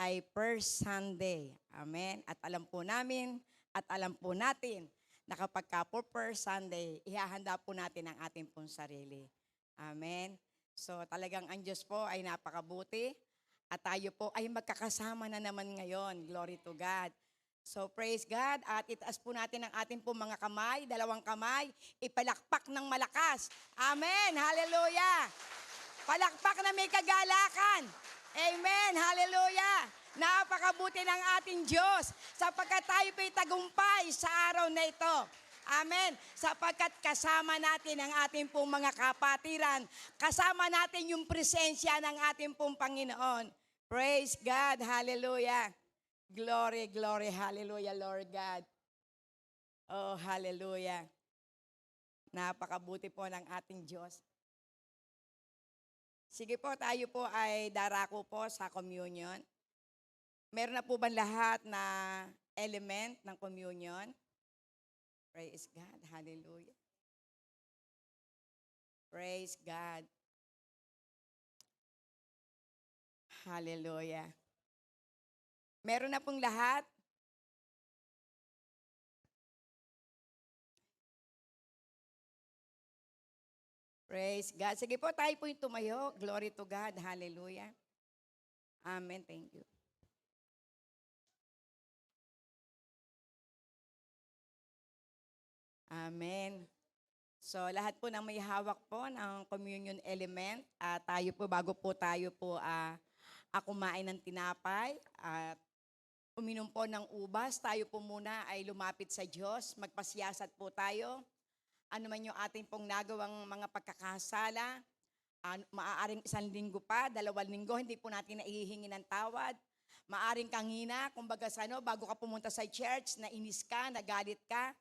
ay First Sunday. Amen. At alam po namin at alam po natin na kapag ka po First Sunday, ihahanda po natin ang ating pong sarili. Amen. So talagang ang Diyos po ay napakabuti at tayo po ay magkakasama na naman ngayon. Glory to God. So praise God at itaas po natin ang ating po mga kamay, dalawang kamay, ipalakpak ng malakas. Amen. Hallelujah. Palakpak na may kagalakan. Amen. Hallelujah. Napakabuti ng ating Diyos sapagkat tayo po'y tagumpay sa araw na ito. Amen. Sapagkat kasama natin ang ating pong mga kapatiran, kasama natin yung presensya ng ating pong Panginoon. Praise God. Hallelujah. Glory, glory. Hallelujah, Lord God. Oh, hallelujah. Napakabuti po ng ating Diyos. Sige po, tayo po ay darako po sa communion. Meron na po ba lahat na element ng communion? Praise God. Hallelujah. Praise God. Hallelujah. Meron na pong lahat? Praise God. Sige po, tayo po yung tumayo. Glory to God. Hallelujah. Amen. Thank you. Amen. So lahat po ng may hawak po ng communion element, tayo po bago po tayo po kumain ng tinapay at uminom po ng ubas, tayo po muna ay lumapit sa Diyos, magpasiyasat po tayo. Ano man yung ating pong nagawang mga pagkakasala, maaaring 1 linggo pa, 2 linggo, hindi po natin naihihingi ng tawad. Maaaring kangina, kumbaga sa bago ka pumunta sa church, nainis ka, nagalit ka,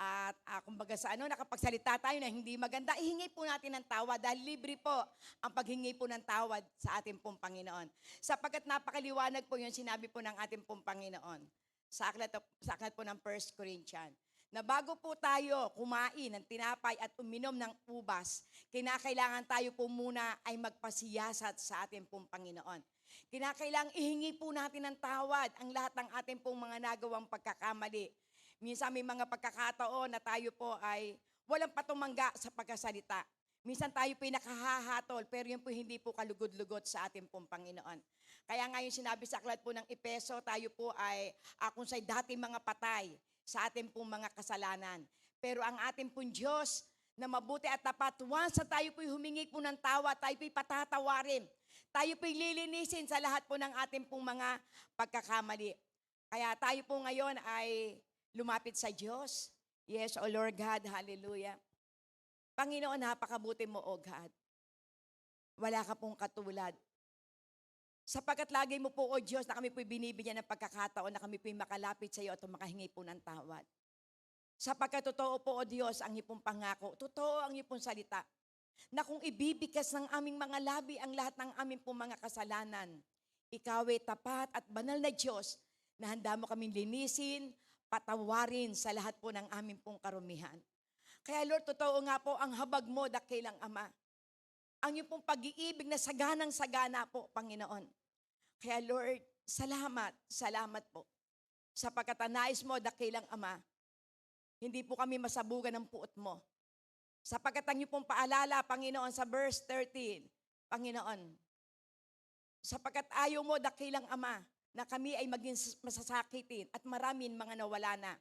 at kumbaga sa nakapagsalita tayo na hindi maganda, ihingi po natin ng tawad dahil libre po ang paghingi po ng tawad sa ating pong Panginoon. Sapagkat napakaliwanag po yung sinabi po ng ating pong Panginoon sa aklat po ng 1 Corinthians. Na bago po tayo kumain ng tinapay at uminom ng ubas, kinakailangan tayo po muna ay magpasiyasat sa ating pong Panginoon. Kinakailangan ihingi po natin ng tawad ang lahat ng ating pong mga nagawang pagkakamali. Minsan may mga pagkakataon na tayo po ay walang patumangga sa pagkasalita. Minsan tayo po ay nakahahatol, pero yun po hindi po kalugod-lugod sa ating pong Panginoon. Kaya ngayon sinabi sa aklat po ng Epeso, tayo po ay kung sa'y dati mga patay sa ating pong mga kasalanan. Pero ang ating pong Diyos na mabuti at tapat, once tayo po'y humingi po ng tawa, tayo po'y patatawarin. Tayo po'y lilinisin sa lahat po ng ating pong mga pagkakamali. Kaya tayo po ngayon ay lumapit sa Diyos. Yes, O Lord God, hallelujah. Panginoon, napakabuti mo, O God. Wala ka pong katulad. Sapagkat lagi mo po, O Diyos, na kami po'y binibigyan ng pagkakataon na kami po'y makalapit sa iyo at makahingi po ng tawad. Sapagkat totoo po, O Diyos, ang iyong pangako. Totoo ang iyong salita. Na kung ibibigkas ng aming mga labi ang lahat ng aming pong mga kasalanan, ikaw ay tapat at banal na Diyos na handa mo kaming linisin, patawarin sa lahat po ng aming pong karumihan. Kaya Lord, totoo nga po ang habag mo, dakilang Ama. Ang iyong pong pag-iibig na saganang-sagana po, Panginoon. Kaya Lord, salamat, salamat po. Sapagkat nais mo, dakilang Ama, hindi po kami masabugan ng puot mo. Sapagkat ang iyong pong paalala, Panginoon, sa verse 13, Panginoon, sapagkat ayaw mo, dakilang Ama, na kami ay maging masasakitin at maraming mga nawala na.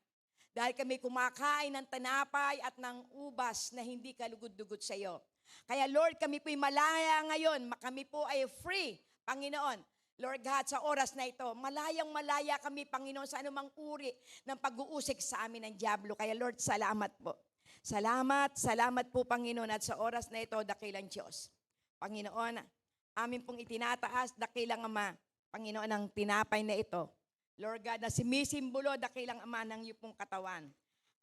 Dahil kami kumakain ng tinapay at ng ubas na hindi kalugod-lugod sa iyo. Kaya Lord, kami po'y malaya ngayon, kami po ay free, Panginoon. Lord God, sa oras na ito, malayang-malaya kami, Panginoon, sa anumang uri ng pag-uusik sa amin ng Diablo. Kaya Lord, salamat po. Salamat, salamat po, Panginoon, at sa oras na ito, dakilang Diyos. Panginoon, amin pong itinataas, dakilang Ama, Panginoon, ang tinapay na ito. Lord God, na sumisimbolo, dakilang Ama ng iyong pong katawan.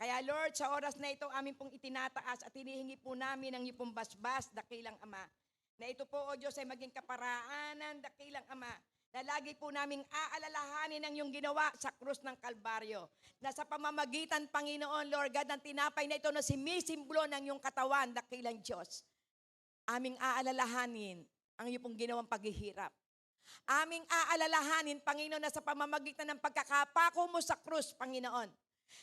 Kaya Lord, sa oras na ito, amin pong itinataas at hinihingi po namin ang iyong pong basbas, dakilang Ama. Na ito po, O Diyos, ay maging kaparaanan, dakilang Ama, na lagi po naming aalalahanin ang iyong ginawa sa krus ng Kalbaryo. Na sa pamamagitan, Panginoon, Lord God, ng tinapay na ito na sumisimbolo ng iyong katawan, dakilang Diyos. Aming aalalahanin ang iyong pong ginawang paghihirap. Aming aalalahanin, Panginoon, na sa pamamagitan ng pagkakapako mo sa krus, Panginoon.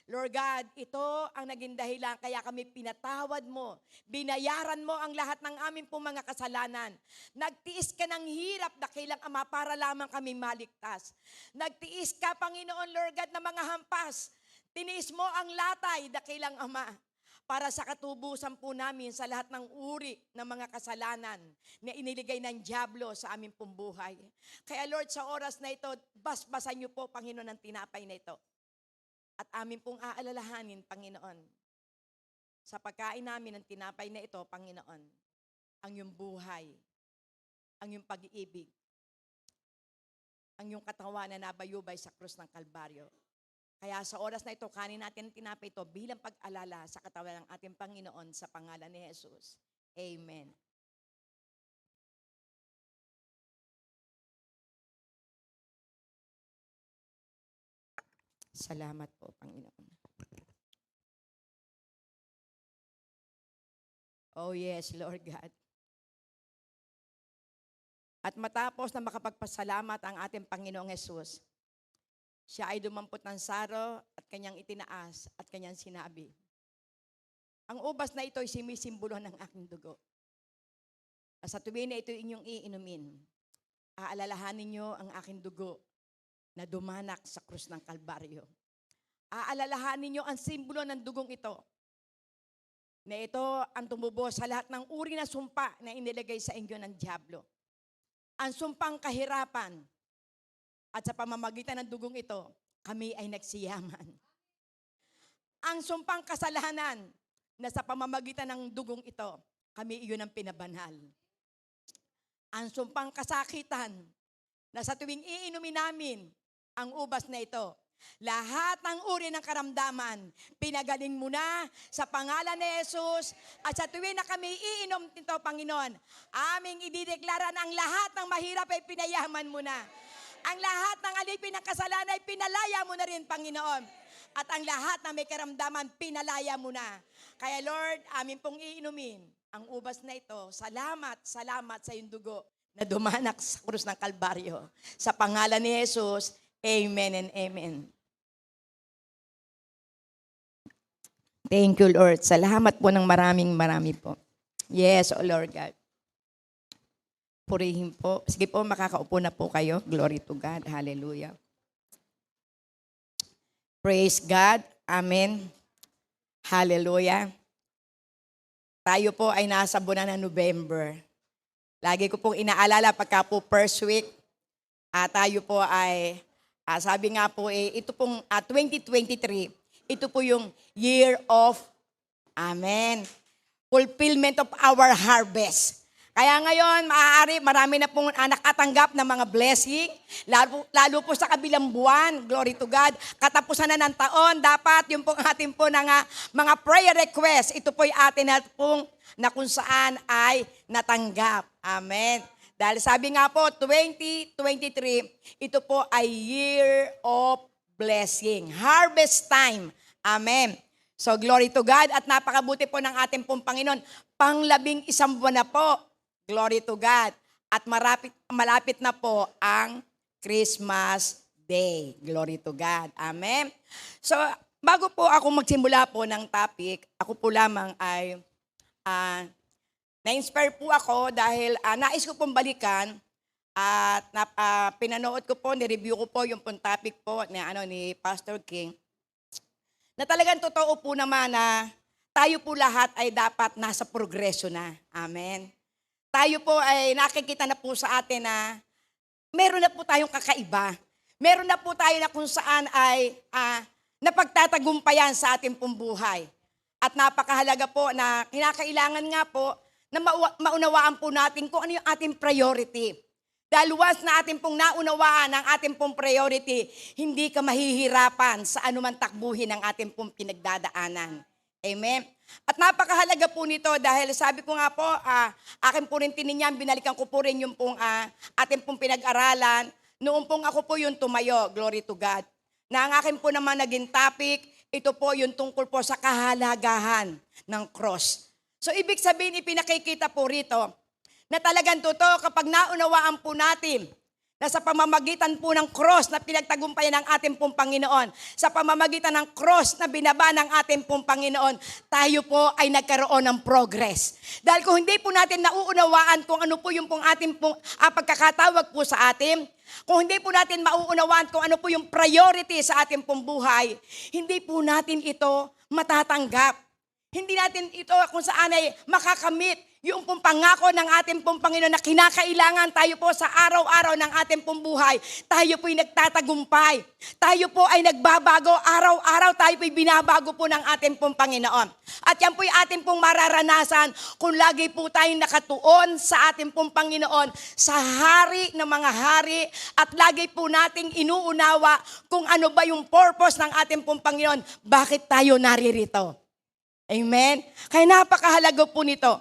Lord God, ito ang naging dahilan kaya kami pinatawad mo. Binayaran mo ang lahat ng aming pong mga kasalanan. Nagtiis ka ng hirap, dakilang Ama, para lamang kami maligtas. Nagtiis ka, Panginoon, Lord God, na mga hampas. Tiniis mo ang latay, dakilang Ama, para sa katubusan po namin sa lahat ng uri ng mga kasalanan na iniligay ng dyablo sa aming pong buhay. Kaya Lord, sa oras na ito, basbasan niyo po, Panginoon, ang tinapay na ito. At amin pong aalalahanin, Panginoon, sa pagkain namin ng tinapay na ito, Panginoon, ang iyong buhay, ang iyong pag-iibig, ang iyong katawan na nabayubay sa krus ng Kalbaryo. Kaya sa oras na ito, kanin natin ang tinapay ito bilang pag-alala sa katawan ng ating Panginoon sa pangalan ni Jesus. Amen. Salamat po, Panginoon. Oh yes, Lord God. At matapos na makapagpasalamat ang ating Panginoong Jesus, siya ay dumampot ng saro at kanyang itinaas at kanyang sinabi, ang ubas na ito ay sumisimbolo ng aking dugo. Sa tuwing na ito inyong iinumin, aalalahanin niyo ang aking dugo na dumanak sa krus ng Kalbaryo. Aalalahanin niyo ang simbolo ng dugong ito, na ito ang tumubos sa lahat ng uri na sumpa na inilagay sa inyo ng dyablo. Ang sumpang kahirapan, at sa pamamagitan ng dugong ito, kami ay nagsiyaman. Ang sumpang kasalanan, na sa pamamagitan ng dugong ito, kami iyon ang pinabanal. Ang sumpang kasakitan, na sa tuwing iinumin namin ang ubas na ito, lahat ng uri ng karamdaman, pinagaling mo na sa pangalan ni Jesus. At sa tuwing na kami iinom nito, Panginoon, aming idideklara na ang lahat ng mahirap ay pinayaman mo na. Ang lahat ng alipin ng kasalanan ay pinalaya mo na rin, Panginoon. At ang lahat na may karamdaman, pinalaya mo na. Kaya Lord, amin pong iinumin ang ubas na ito. Salamat, salamat sa iyong dugo na dumanak sa krus ng Kalbaryo. Sa pangalan ni Jesus, amen and amen. Thank you, Lord. Salamat po ng marami po. Yes, O Lord God. Purihin po. Sige po, makakaupo na po kayo. Glory to God. Hallelujah. Praise God. Amen. Hallelujah. Tayo po ay nasa buwan ng November. Lagi ko pong inaalala pagka po first week, tayo po ay, sabi nga po, ito pong 2023, ito po yung year of, amen, fulfillment of our harvest. Kaya ngayon, maaari, marami na pong nakatanggap ng mga blessing, lalo po sa kabilang buwan, glory to God, katapusan na ng taon, dapat yung pong ating po mga prayer request, ito po yung atin na pong na kung saan ay natanggap. Amen. Dahil sabi nga po, 2023, ito po ay year of blessing, harvest time. Amen. So, glory to God, at napakabuti po ng ating pong Panginoon, pang-11 buwan na po. Glory to God. At malapit na po ang Christmas Day. Glory to God. Amen. So, bago po ako magsimula po ng topic, ako po lamang ay na-inspire po ako dahil nais ko pong balikan at pinanood ko po, ni-review ko po yung pong topic po ni Pastor King, na talagang totoo po naman na tayo po lahat ay dapat nasa progresyo na. Amen. Tayo po ay nakikita na po sa atin na meron na po tayong kakaiba. Meron na po tayo na kung saan ay napagtatagumpayan sa ating pong buhay. At napakahalaga po na kinakailangan nga po na maunawaan po natin kung ano yung ating priority. Dahil once na ating pong naunawaan ang ating pong priority, hindi ka mahihirapan sa anumang takbuhin ng ating pong pinagdadaanan. Amen. At napakahalaga po nito dahil sabi ko nga po, akin po rin tininyan, binalikan ko po rin yung pong ating pong pinag-aralan. Noong pong ako po yung tumayo, glory to God. Na ang akin po naman naging topic, ito po yung tungkol po sa kahalagahan ng cross. So ibig sabihin, ipinakikita po rito na talagang totoo kapag naunawaan po natin na sa pamamagitan po ng cross na pinagtagumpayan ng ating pong Panginoon, sa pamamagitan ng cross na binaba ng ating pong Panginoon, tayo po ay nagkaroon ng progress. Dahil kung hindi po natin nauunawaan kung ano po yung pong ating pong pagkakatawag po sa atin, kung hindi po natin mauunawaan kung ano po yung priority sa ating pong buhay, hindi po natin ito matatanggap. Hindi natin ito kung saan ay makakamit yung pong pangako ng ating pong Panginoon na kinakailangan tayo po sa araw-araw ng ating pong buhay. Tayo po'y nagtatagumpay. Tayo po ay nagbabago. Araw-araw tayo po'y binabago po ng ating pong Panginoon. At yan po'y ating pong mararanasan kung lagi po tayong nakatuon sa ating pong Panginoon, sa hari ng mga hari, at lagi po nating inuunawa kung ano ba yung purpose ng ating pong Panginoon. Bakit tayo naririto? Amen? Kaya napakahalaga po nito.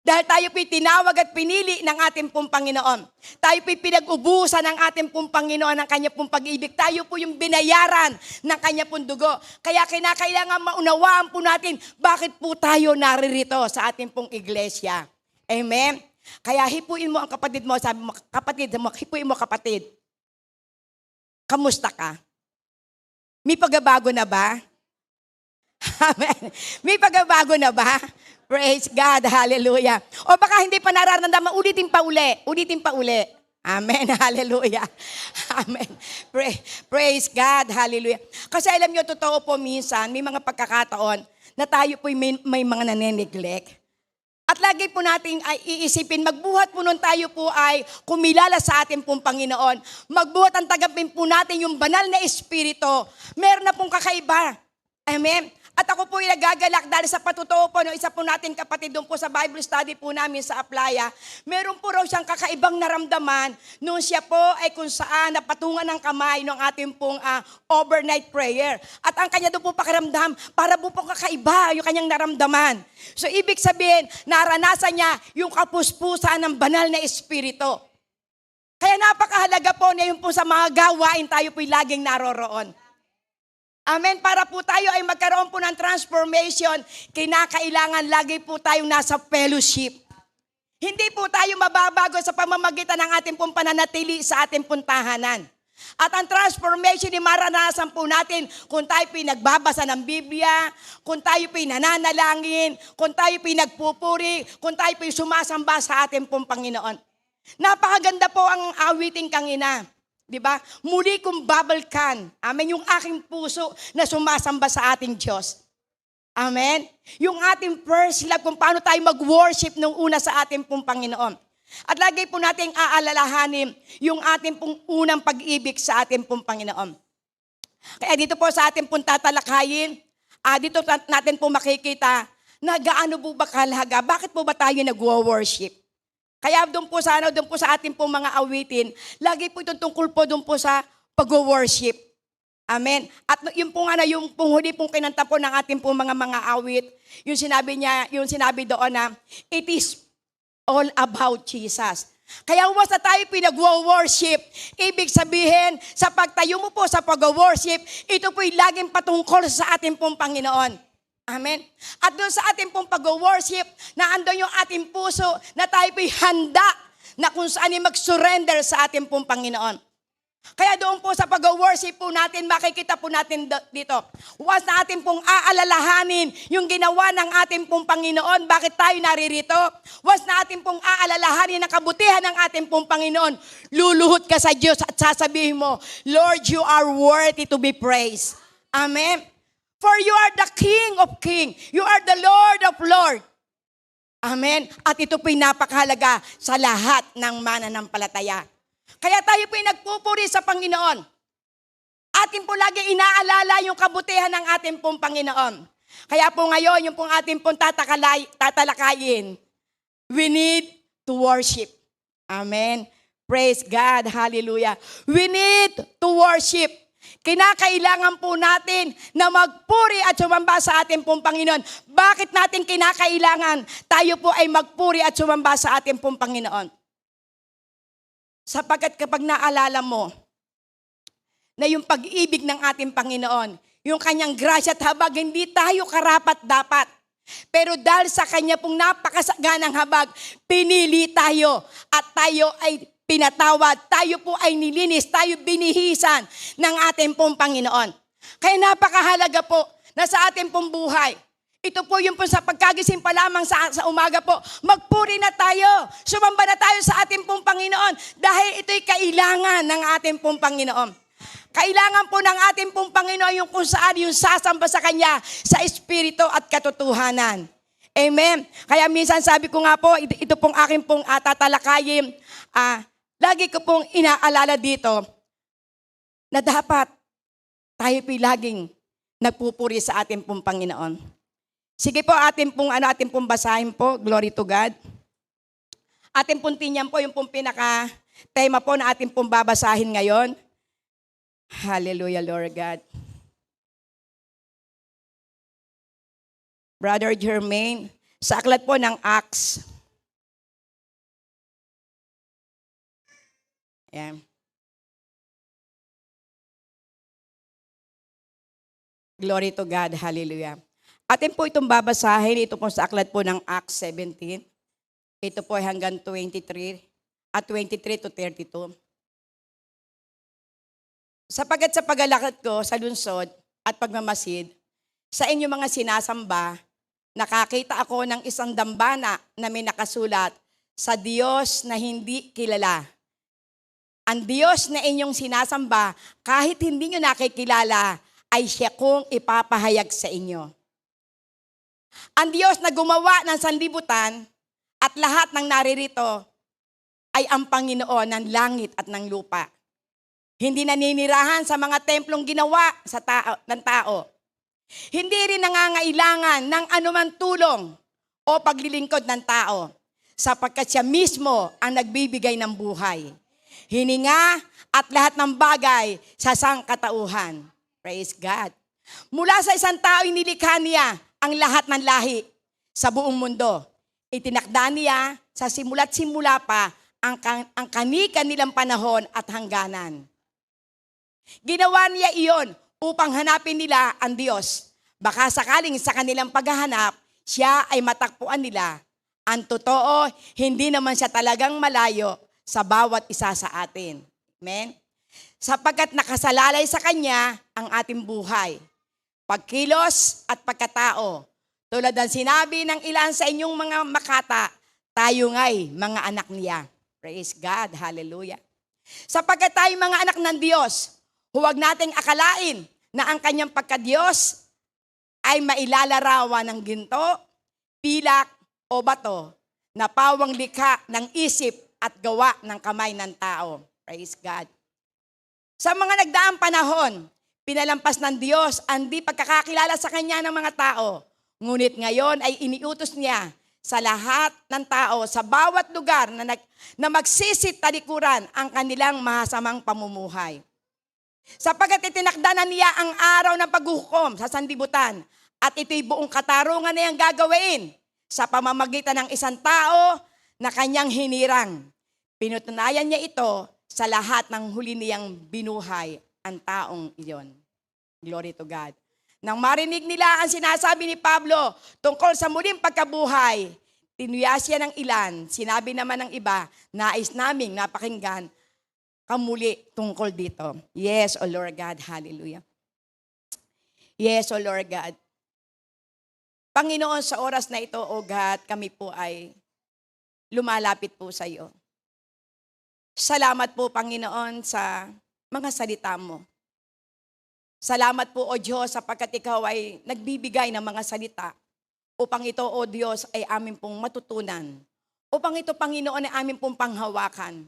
Dahil tayo po'y tinawag at pinili ng ating pong Panginoon. Tayo po'y pinag-ubusan ng ating pong Panginoon ng kanya pong pag-ibig. Tayo po yung binayaran ng kanya pong dugo. Kaya kinakailangan maunawaan po natin bakit po tayo naririto sa ating pong iglesia. Amen? Kaya hipuin mo ang kapatid mo. Sabi mo, hipuin mo kapatid. Kamusta ka? May pagbabago na ba? Amen. May pagbabago na ba? Praise God. Hallelujah. O baka hindi pa nararamdaman, ulitin pa uli. Ulitin pa uli. Amen. Hallelujah. Amen. Praise God. Hallelujah. Kasi alam nyo, totoo po minsan, may mga pagkakataon na tayo po may mga naneneglect. At lagi po natin ay iisipin, magbuhat po nun tayo po ay kumilala sa ating pong Panginoon. Magbuhat ang tagapin po natin yung banal na espiritu. Meron na pong kakaiba. Amen. At ako po ay nagagalak dahil sa patutuo po ng isa po natin kapatid doon po sa Bible study po namin sa Aplaya. Meron po raw siyang kakaibang naramdaman nung siya po ay kung saan napatungan ng kamay ng ating pong overnight prayer. At ang kanya doon po pakiramdam, para po pong kakaiba yung kanyang naramdaman. So ibig sabihin, naranasan niya yung kapuspusan ng banal na espiritu. Kaya napakahalaga po na yung po sa mga gawain tayo po'y laging naroroon. Amen. Para po tayo ay magkaroon po ng transformation, kinakailangan lagi po tayong nasa fellowship. Hindi po tayo mababago sa pamamagitan ng ating pong pananatili sa ating pong tahanan. At ang transformation ni maranasan po natin kung tayo pinagbabasa ng Biblia, kung tayo pinananalangin, kung tayo pinagpupuri, kung tayo sumasamba sa ating pong Panginoon. Napakaganda po ang awiting kangina. Diba? Muli kong babalkan. Amen. Yung aking puso na sumasamba sa ating Diyos. Amen. Yung ating first love, kung paano tayo mag-worship nung una sa ating pong Panginoon. At lagi po nating aalalahanin yung ating pong unang pag-ibig sa ating pong Panginoon. Kaya dito po sa ating pong tatalakayin, dito natin po makikita na gaano po ba kahalaga, bakit po ba tayo nag-worship? Kaya doon po sa ating pong mga awitin, lagi po itong tungkol po doon po sa pag-worship. Amen. At yung pong huli pong kinanta po ng ating pong mga awit, yung sinabi doon na, it is all about Jesus. Kaya once na tayo pinag-worship, ibig sabihin, sa pagtayo mo po sa pag-worship, ito po'y laging patungkol sa ating pong Panginoon. Amen. At doon sa ating pong pag-worship, na andun yung ating puso na tayo po'y handa na kung saan mag-surrender sa ating pong Panginoon. Kaya doon po sa pag-worship po natin, makikita po natin dito. Once na ating pong aalalahanin yung ginawa ng ating pong Panginoon, bakit tayo naririto? Once na ating pong aalalahanin ang kabutihan ng ating pong Panginoon, luluhod ka sa Diyos at sasabihin mo, Lord, you are worthy to be praised. Amen. For you are the King of Kings. You are the Lord of Lords. Amen. At ito po'y napakahalaga sa lahat ng mananampalataya. Kaya tayo po'y nagpupuri sa Panginoon. Atin po lagi inaalala yung kabutihan ng ating pong Panginoon. Kaya po ngayon, yung pong ating pong tatalakayin, we need to worship. Amen. Praise God. Hallelujah. We need to worship. Kinakailangan po natin na magpuri at sumamba sa ating pong Panginoon. Bakit natin kinakailangan tayo po ay magpuri at sumamba sa ating pong Panginoon? Sapagkat kapag naalala mo na yung pag-ibig ng ating Panginoon, yung kanyang grasya at habag, hindi tayo karapat-dapat. Pero dahil sa kanya pong napakasaganang habag, pinili tayo at tayo ay pinatawad, tayo po ay nilinis, tayo binihisan ng ating pong Panginoon. Kaya napakahalaga po na sa ating pong buhay, ito po yung po sa pagkagising pa lamang sa umaga po, magpuri na tayo, sumamba na tayo sa ating pong Panginoon dahil ito'y kailangan ng ating pong Panginoon. Kailangan po ng ating pong Panginoon yung kung saan yung sasamba sa Kanya sa Espiritu at katotohanan. Amen. Kaya minsan sabi ko nga po, ito pong aking pong tatalakayin, lagi ko pong inaalala dito na dapat tayo po'y laging nagpupuri sa ating pong Panginoon. Sige po, ating pong basahin po, glory to God. Ating pong tinyan po, yung pong pinaka-tema po na ating pong babasahin ngayon. Hallelujah, Lord God. Brother Jermaine, sa aklat po ng Acts. Ayan. Glory to God, hallelujah. Atin po itong babasahin, ito po sa aklat po ng Acts 17. Ito po ay hanggang 23 at 23 to 32. Sapagkat sa paglalakad ko sa lungsod at pagmamasid, sa inyong mga sinasamba, nakakita ako ng isang dambana na may nakasulat, sa Diyos na hindi kilala. Ang Diyos na inyong sinasamba, kahit hindi nyo nakikilala, ay siya kong ipapahayag sa inyo. Ang Diyos na gumawa ng sanlibutan at lahat ng naririto ay ang Panginoon ng langit at ng lupa. Hindi naninirahan sa mga templong ginawa ng tao. Hindi rin nangangailangan ng anumang tulong o paglilingkod ng tao sapagkat siya mismo ang nagbibigay ng buhay, hininga at lahat ng bagay sa sangkatauhan. Praise God. Mula sa isang tao nilikha niya ang lahat ng lahi sa buong mundo. Itinakda niya sa simula't simula pa ang kani-kanilang panahon at hangganan. Ginawa niya iyon upang hanapin nila ang Diyos. Baka sakaling sa kanilang paghahanap, siya ay matakpuan nila. Ang totoo, hindi naman siya talagang malayo sa bawat isa sa atin. Amen? Sapagkat nakasalalay sa Kanya ang ating buhay, pagkilos at pagkatao. Tulad ng sinabi ng ilan sa inyong mga makata, tayo nga'y mga anak niya. Praise God, hallelujah. Sapagkat tayo mga anak ng Diyos, huwag nating akalain na ang Kanyang pagka-Diyos ay mailalarawan ng ginto, pilak o bato na pawang likha ng isip at gawa ng kamay ng tao. Praise God. Sa mga nagdaang panahon, pinalampas ng Diyos ang di pagkakakilala sa Kanya ng mga tao. Ngunit ngayon ay iniutos niya sa lahat ng tao sa bawat lugar na magsisit talikuran ang kanilang masamang pamumuhay. Sapagkat itinakda na niya ang araw ng paghuhukom sa sanlibutan at ito'y buong katarungan na niyang gagawin sa pamamagitan ng isang tao na kanyang hinirang. Pinutunayan niya ito sa lahat ng huli niyang binuhay ang taong iyon. Glory to God. Nang marinig nila ang sinasabi ni Pablo tungkol sa muling pagkabuhay, tinuya siya ng ilan, sinabi naman ng iba, nais naming napakinggan kamuli tungkol dito. Yes, O Lord God, hallelujah. Yes, O Lord God. Panginoon, sa oras na ito, O God, kami po ay lumalapit po sa iyo. Salamat po, Panginoon, sa mga salita mo. Salamat po, O Diyos, sapagkat ikaw ay nagbibigay ng mga salita upang ito, O Diyos, ay aming pong matutunan. Upang ito, Panginoon, ay aming pong panghawakan.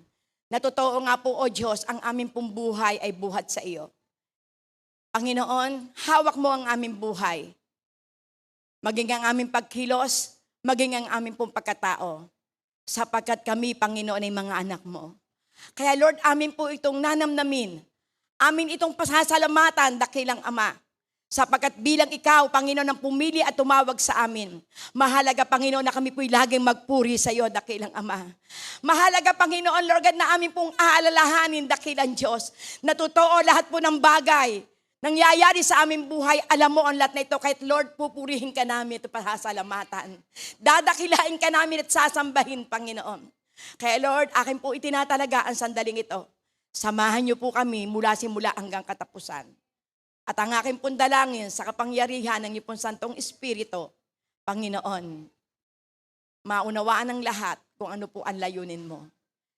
Na totoo nga po, O Diyos, ang aming pong buhay ay buhat sa iyo. Panginoon, hawak mo ang aming buhay. Maging ang aming pagkilos, maging ang aming pong pagkatao. Sapagkat kami, Panginoon, ay mga anak mo. Kaya Lord, amin po itong nanamnamin. Amin itong pasasalamatan, dakilang Ama. Sapagkat bilang ikaw, Panginoon, ang pumili at tumawag sa amin. Mahalaga, Panginoon, na kami po'y laging magpuri sa iyo, dakilang Ama. Mahalaga, Panginoon, Lord God, na amin pong aalalahanin, dakilang Diyos. Na totoo lahat po ng bagay nangyayari sa aming buhay, alam mo ang lahat na ito, kahit Lord, pupurihin ka namin ito pasasalamatan. Dadakilain ka namin at sasambahin, Panginoon. Kaya Lord, akin po itinatalaga ang sandaling ito. Samahan niyo po kami mula simula hanggang katapusan. At ang aking pong dalangin sa kapangyarihan ng iyong Santong Espiritu, Panginoon, maunawaan ng lahat kung ano po ang layunin mo.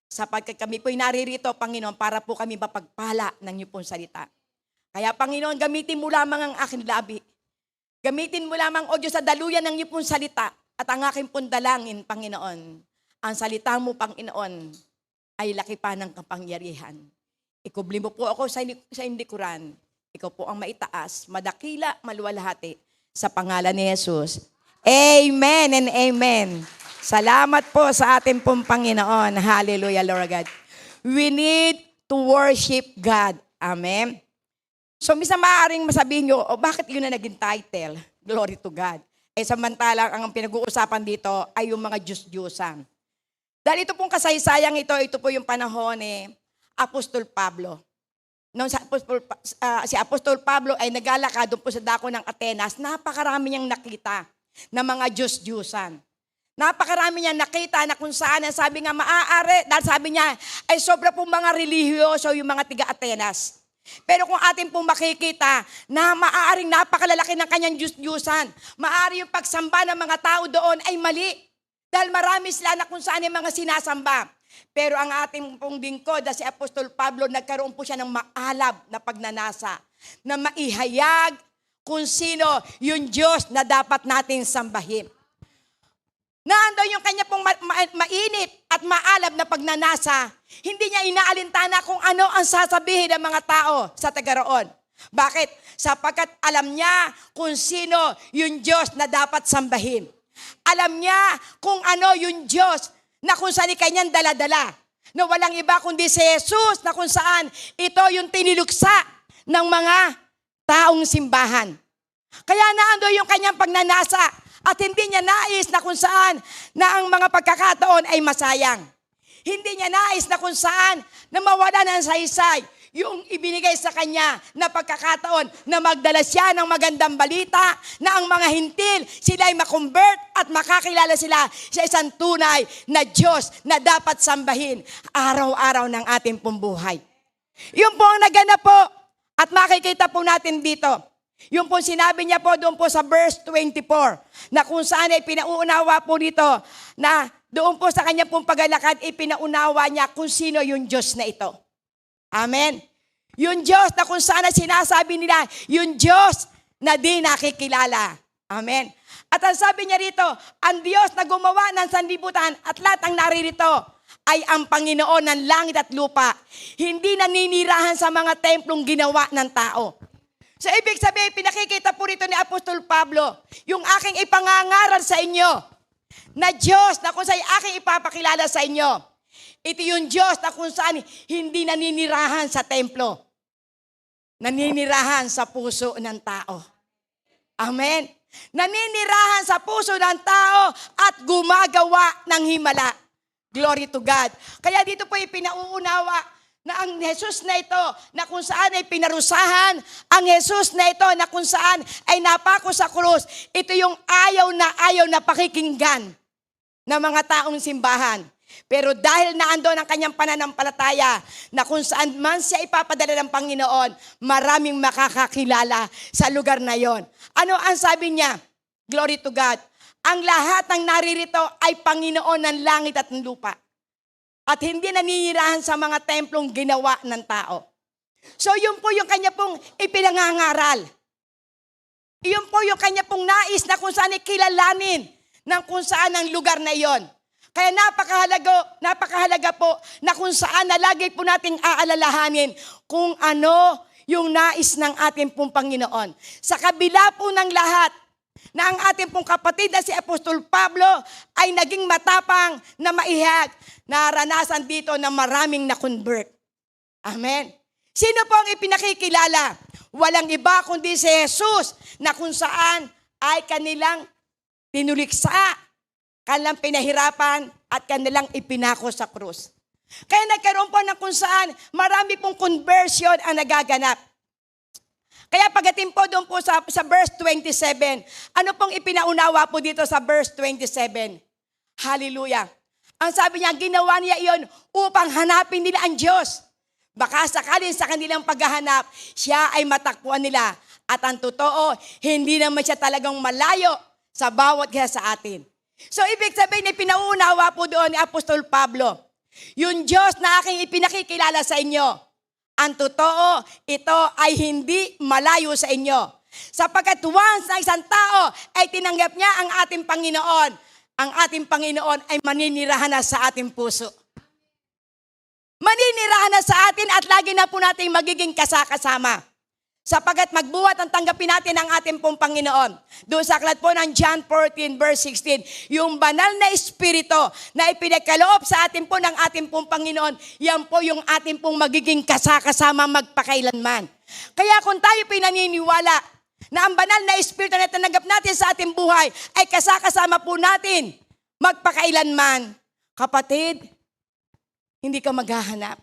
Sapagkat kami po'y naririto, Panginoon, para po kami mapagpala ng iyong pong salita. Kaya Panginoon, gamitin mo lamang ang aking labi. Gamitin mo lamang, O Diyos, sa daluyan ng iyong pong salita. At ang aking pong dalangin, Panginoon, ang salita mo, Panginoon, ay laki pa ng kapangyarihan. Ikubli mo po ako sa likuran. Ikaw po ang maitaas, madakila, maluwalhati. Sa pangalan ni Jesus. Amen and amen. Salamat po sa ating pong Panginoon. Hallelujah, Lord God. We need to worship God. Amen. So, misa maaaring masabihin nyo, bakit yun na naging title? Glory to God. Samantalang ang pinag-uusapan dito ay yung mga Diyos-Diyosan. Dahil ito pong kasaysayang ito po yung panahon ni Apostol Pablo. Nung si Apostol Pablo ay naglalakad doon po sa dako ng Atenas, napakarami niyang nakita na mga Diyos-Diyosan. Napakarami niyang nakita na kung saan, sabi nga maaari, dahil sabi niya, ay sobra pong mga relihiyoso yung mga tiga-Atenas. Pero kung atin pong makikita na maaaring napakalalaki ng kanyang Diyos-Diyusan, maaari yung pagsamba ng mga tao doon ay mali. Dahil marami sila na kung saan yung mga sinasamba. Pero ang ating pong lingkod na si Apostol Pablo, nagkaroon po siya ng maalab na pagnanasa, na maihayag kung sino yung Diyos na dapat natin sambahin. Naandun yung kanya pong mainit at maalab na pagnanasa, hindi niya inaalintana kung ano ang sasabihin ng mga tao sa tagaroon. Bakit? Sapagkat alam niya kung sino yung Diyos na dapat sambahin. Alam niya kung ano yung Diyos na kung saan kanyang daladala. Na walang iba kundi si Jesus na kung saan ito yung tiniluksa ng mga taong simbahan. Kaya naando yung kanyang pagnanasa at hindi niya nais na kung saan na ang mga pagkakataon ay masayang. Hindi niya nais na kung saan na mawala ng saysay yung ibinigay sa kanya na pagkakataon na magdala siya ng magandang balita na ang mga hintil sila ay makonvert at makakilala sila sa isang tunay na Diyos na dapat sambahin araw-araw ng ating pong buhay. Yun po ang naganap po at makikita po natin dito. Yung po sinabi niya po doon po sa verse 24 na kung saan ay pinauunawa po dito na doon po sa kanya pong paglalakad ipinaunawa niya kung sino yung Diyos na ito. Amen. Yung Diyos na kung saan sinasabi nila, yung Diyos na di nakikilala. Amen. At ang sabi niya rito, ang Diyos na gumawa ng sanlibutan at lahat ang naririto ay ang Panginoon ng langit at lupa. Hindi naninirahan sa mga templong ginawa ng tao. So ibig sabihin, pinakikita po rito ni Apostol Pablo, yung aking ipangangaral sa inyo, na Diyos na kung saan aking ipapakilala sa inyo. Ito yung Diyos na kung saan hindi naninirahan sa templo. Naninirahan sa puso ng tao. Amen. Naninirahan sa puso ng tao at gumagawa ng himala. Glory to God. Kaya dito po ipinauunawa na ang Jesus na ito na kung saan ay pinarusahan, ang Jesus na ito na kung saan ay napako sa krus, ito yung ayaw na pakikinggan ng mga taong simbahan. Pero dahil naandun ang kanyang pananampalataya na kung saan man siya ipapadala ng Panginoon, maraming makakakilala sa lugar na yon. Ano ang sabi niya? Glory to God. Ang lahat ng naririto ay Panginoon ng langit at ng lupa. At hindi naninirahan sa mga templong ginawa ng tao. So yun po yung kanya pong ipinangangaral. Yun po yung kanya pong nais na kung saan ikilalanin ng kung saan ang lugar na yon. Kaya napakahalaga po na kung saan na lagi po nating aalalahanin kung ano yung nais ng ating pong Panginoon. Sa kabila po ng lahat, na ang ating pong kapatid na si Apostol Pablo ay naging matapang na maihag, naranasan dito na maraming na-convert. Amen. Sino po ang ipinakikilala? Walang iba kundi si Jesus na kung saan ay kanilang tinuliksa, kanilang pinahirapan at kanilang ipinako sa krus. Kaya nagkaroon po ng kung saan marami pong conversion ang nagaganap. Kaya pagdating po doon po sa verse 27, ano pong ipinaunawa po dito sa verse 27? Hallelujah. Ang sabi niya, ginawa niya iyon upang hanapin nila ang Diyos. Baka sakalin sa kanilang paghahanap, siya ay matakpuan nila. At ang totoo, hindi naman siya talagang malayo sa bawat isa sa atin. So ibig sabihin, pinauunawa po doon ni Apostol Pablo, yung Diyos na aking ipinakikilala sa inyo, ang totoo, ito ay hindi malayo sa inyo. Sapagkat once na isang tao ay tinanggap niya ang ating Panginoon, ang ating Panginoon ay maninirahan na sa ating puso. Maninirahan na sa atin at lagi na po natin magiging kasakasama. Sapagkat magbuhat ang tanggapin natin ang ating pong Panginoon. Doon sa aklat po ng John 14 verse 16, yung banal na Espiritu na ipinagkaloob sa atin po ng ating pong Panginoon, yan po yung ating pong magiging kasakasama magpakailanman. Kaya kung tayo pinaniniwala na ang banal na Espiritu na tinanggap natin sa ating buhay ay kasakasama po natin magpakailanman, kapatid, hindi ka maghahanap.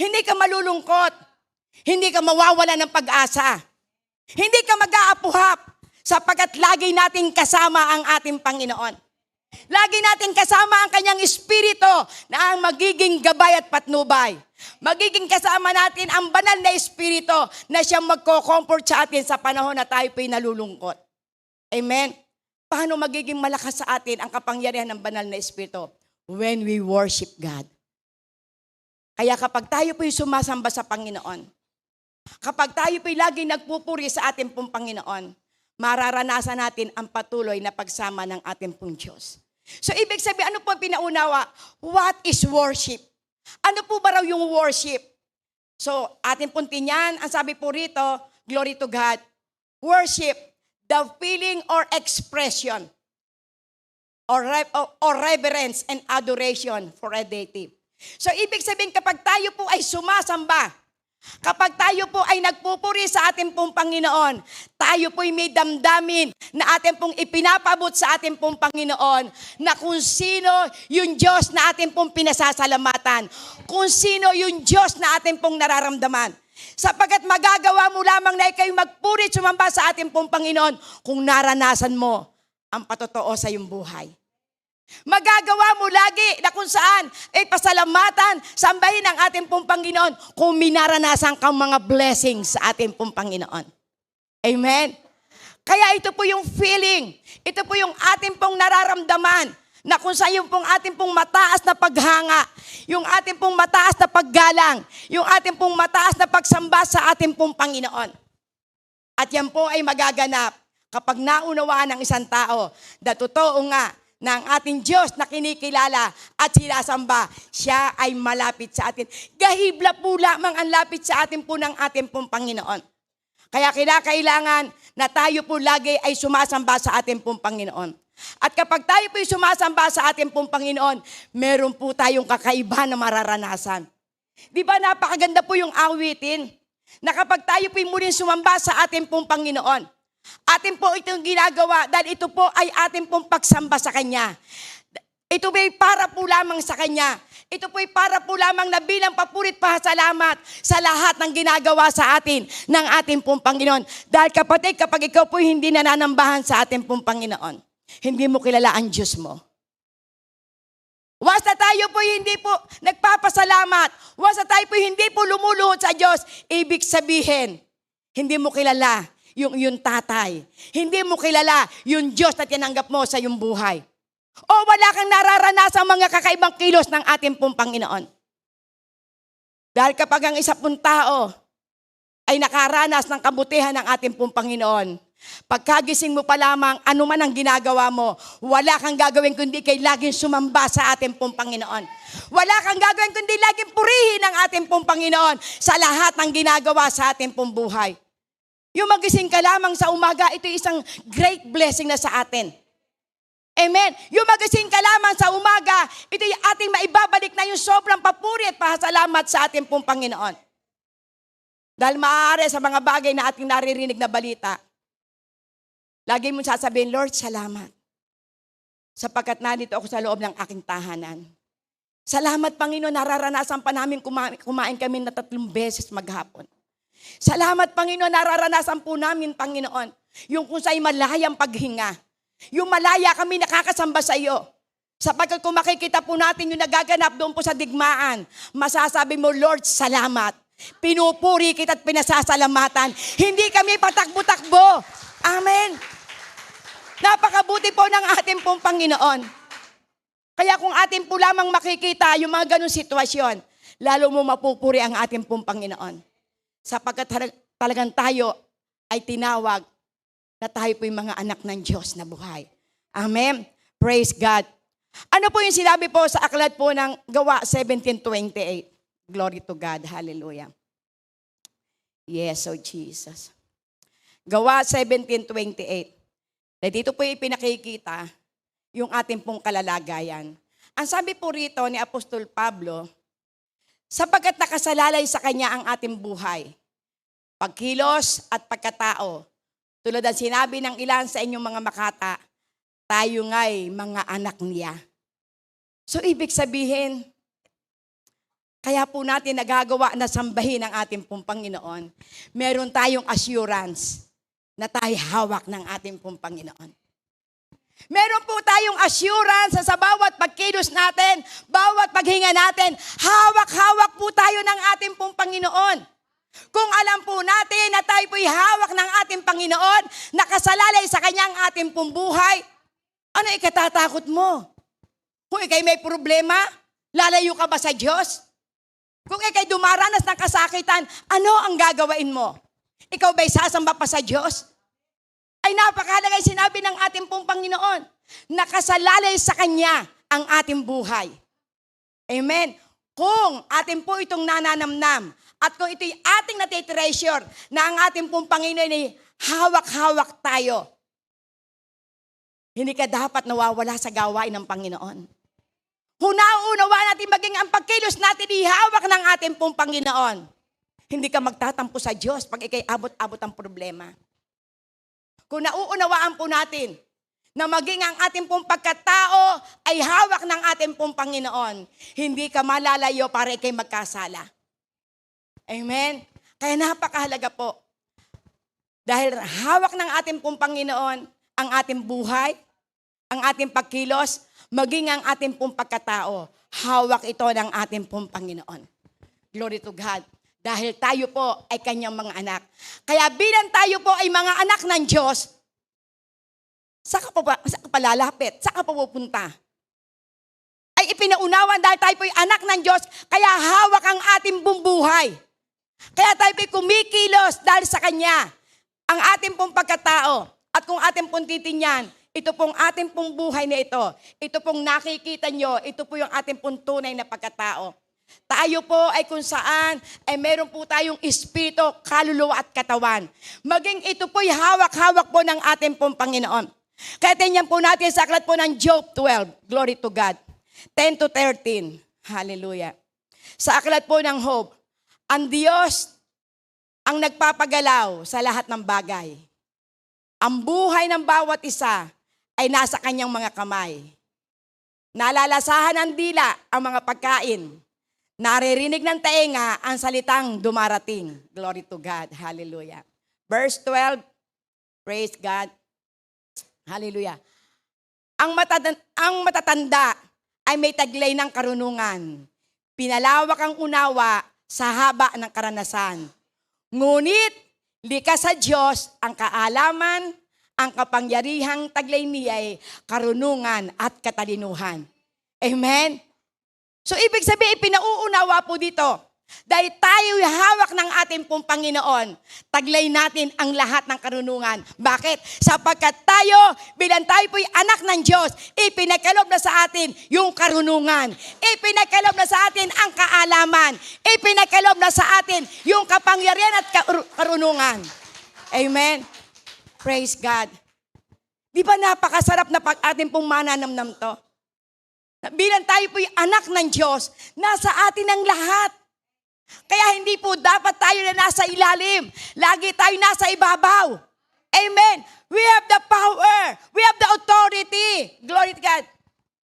Hindi ka malulungkot. Hindi ka mawawala ng pag-asa. Hindi ka mag-aapuhap sapagkat lagi nating kasama ang ating Panginoon. Lagi nating kasama ang kanyang Espiritu na ang magiging gabay at patnubay. Magiging kasama natin ang banal na Espiritu na siyang magko-comfort sa atin sa panahon na tayo po'y nalulungkot. Amen? Paano magiging malakas sa atin ang kapangyarihan ng banal na Espiritu? When we worship God. Kaya kapag tayo po'y sumasamba sa Panginoon, kapag tayo po'y lagi nagpupuri sa ating pong Panginoon, mararanasan natin ang patuloy na pagsama ng ating pong Diyos. So ibig sabihin, ano po ang pinaunawa? What is worship? Ano po ba raw yung worship? So ating pong tinyan, ang sabi po rito, glory to God, worship, the feeling or expression or reverence and adoration for a deity. So ibig sabihin, kapag tayo po ay sumasamba, kapag tayo po ay nagpupuri sa ating pong Panginoon, tayo po'y may damdamin na ating pong ipinapabot sa ating pong Panginoon na kung sino yung Diyos na ating pong pinasasalamatan, kung sino yung Diyos na ating pong nararamdaman. Sapagkat magagawa mo lamang na ikaw'y magpuri at sumamba sa ating pong Panginoon kung naranasan mo ang patotoo sa iyong buhay. Magagawa mo lagi na kung saan ay pasalamatan, sambahin ang ating pong Panginoon kung minaranasan kang mga blessings sa ating pong Panginoon. Amen? Kaya ito po yung feeling, ito po yung ating pong nararamdaman na kung saan yung pong ating pong mataas na paghanga, yung ating pong mataas na paggalang, yung ating pong mataas na pagsamba sa ating pong Panginoon. At yan po ay magaganap kapag naunawaan ng isang tao na totoo nga na ang ating Diyos na kinikilala at sinasamba, siya ay malapit sa atin. Gahibla po lamang ang lapit sa atin po ng ating pong Panginoon. Kaya kinakailangan na tayo po lagi ay sumasamba sa ating pong Panginoon. At kapag tayo po ay sumasamba sa ating pong Panginoon, meron po tayong kakaiba na mararanasan. Di ba napakaganda po yung awitin na kapag tayo po ay muling sumamba sa ating pong Panginoon, atin po itong ginagawa dahil ito po ay atin pong pagsamba sa Kanya. Ito po ay para po lamang sa Kanya. Ito po ay para po lamang na bilang papurit pasalamat sa lahat ng ginagawa sa atin ng ating pong Panginoon. Dahil kapatid, kapag ikaw po hindi nananambahan sa ating pong Panginoon, hindi mo kilala ang Diyos mo. Once na tayo po hindi po nagpapasalamat, once na tayo po hindi po lumuluhod sa Diyos, ibig sabihin, hindi mo kilala yung tatay. Hindi mo kilala yung Diyos na tinanggap mo sa iyong buhay. O wala kang nararanasan mga kakaibang kilos ng ating pong Panginoon. Dahil kapag ang isa pong tao ay nakaranas ng kabutihan ng ating pong Panginoon, pagkagising mo pa lamang, ano man ang ginagawa mo, wala kang gagawin kundi kay laging sumamba sa ating pong Panginoon. Wala kang gagawin kundi laging purihin ang ating pong Panginoon sa lahat ng ginagawa sa ating pong buhay. Yung magising ka lamang sa umaga, ito isang great blessing na sa atin. Amen. Yung magising ka lamang sa umaga, ito yung ating maibabalik na yung sobrang papuri at pasalamat sa ating pong Panginoon. Dahil maaari sa mga bagay na ating naririnig na balita, lagi mo sasabihin, Lord, salamat. Sapagkat nandito ako sa loob ng aking tahanan. Salamat, Panginoon, nararanasan pa namin kumain kami na 3 beses maghapon. Salamat, Panginoon, nararanasan po namin, Panginoon, yung kung sa'y malayang paghinga. Yung malaya kami nakakasamba sa iyo. Sapagkat kung makikita po natin yung nagaganap doon po sa digmaan, masasabi mo, Lord, salamat. Pinupuri kita at pinasasalamatan. Hindi kami patakbo-takbo. Amen. Napakabuti po ng ating pong Panginoon. Kaya kung atin po lamang makikita yung mga ganong sitwasyon, lalo mo mapupuri ang ating pong Panginoon. Sapagkat talagang tayo ay tinawag na tayo po yung mga anak ng Diyos na buhay. Amen. Praise God. Ano po yung sinabi po sa aklat po ng Gawa 17:28? Glory to God. Hallelujah. Yes, oh Jesus. Gawa 17:28. Dito po ipinakikita yung ating pong kalalagayan. Ang sabi po rito ni Apostol Pablo, sapagkat nakasalalay sa kanya ang ating buhay, pagkilos at pagkatao. Tulad ang sinabi ng ilan sa inyong mga makata, tayo nga'y mga anak niya. So ibig sabihin, kaya po natin nagagawa na sambahin ang ating pong Panginoon. Meron tayong assurance na tayo hawak ng ating pong Panginoon. Meron po tayong assurance sa bawat pagkilos natin, bawat paghinga natin, hawak-hawak po tayo ng ating pong Panginoon. Kung alam po natin na tayo po'y hawak ng ating Panginoon, nakasalalay sa kanyang ating pong buhay, ano ikatatakot mo? Kung ikay may problema, lalayo ka ba sa Diyos? Kung ikay dumaranas ng kasakitan, ano ang gagawain mo? Ikaw ba'y sasamba pa sa Diyos? Ay napakahalaga yung sinabi ng ating pong Panginoon. Nakasalalay sa Kanya ang ating buhay. Amen. Kung atin po itong nananamnam at kung ito'y ating natitreasure na ang ating pong Panginoon ay hawak-hawak tayo, hindi ka dapat nawawala sa gawain ng Panginoon. Hunaunawa natin maging ang pagkilos natin ihawak ng ating pong Panginoon. Hindi ka magtatampo sa Diyos pag ikay abot-abot ang problema. Kung nauunawaan po natin na maging ang ating pong pagkatao ay hawak ng ating pong Panginoon, hindi ka malalayo para ikay magkasala. Amen? Kaya napakahalaga po. Dahil hawak ng ating pong Panginoon ang ating buhay, ang ating pagkilos, maging ang ating pong pagkatao, hawak ito ng ating pong Panginoon. Glory to God. Dahil tayo po ay kanyang mga anak. Kaya bilang tayo po ay mga anak ng Diyos, saan ka pa lalapit? Saan ka pa pupunta? Ay ipinaunawan dahil tayo po ay anak ng Diyos, kaya hawak ang ating buong buhay. Kaya tayo po ay kumikilos dahil sa Kanya. Ang ating pong pagkatao at kung ating pong titingnan, ito pong ating pong buhay na ito pong nakikita nyo, ito po yung ating pong tunay na pagkatao. Tayo po ay kung saan ay meron po tayong espiritu, kaluluwa at katawan. Maging ito po'y hawak-hawak po ng ating pong Panginoon. Kaya tingnan po natin sa aklat po ng Job 12. Glory to God. 10-13. Hallelujah. Sa aklat po ng Job, ang Diyos ang nagpapagalaw sa lahat ng bagay. Ang buhay ng bawat isa ay nasa kanyang mga kamay. Nalalasahan ng dila ang mga pagkain. Naririnig ng tainga ang salitang dumarating. Glory to God. Hallelujah. Verse 12. Praise God. Hallelujah. Ang matatanda ay may taglay ng karunungan. Pinalawak ang unawa sa haba ng karanasan. Ngunit, likas sa Diyos ang kaalaman, ang kapangyarihang taglay niya ay karunungan at katalinuhan. Amen? So, ibig sabihin, pinauunawa po dito. Dahil tayo hawak ng ating pong Panginoon, taglay natin ang lahat ng karunungan. Bakit? Sapagkat tayo, bilang tayo po'y anak ng Diyos, ipinagkaloob na sa atin yung karunungan. Ipinagkaloob na sa atin ang kaalaman. Ipinagkaloob na sa atin yung kapangyarihan at karunungan. Amen? Praise God. Di ba napakasarap na ating pong mananamnam to? Bilang tayo po'y anak ng Diyos, nasa atin ang lahat. Kaya hindi po dapat tayo na nasa ilalim. Lagi tayo nasa ibabaw. Amen. We have the power. We have the authority. Glory to God.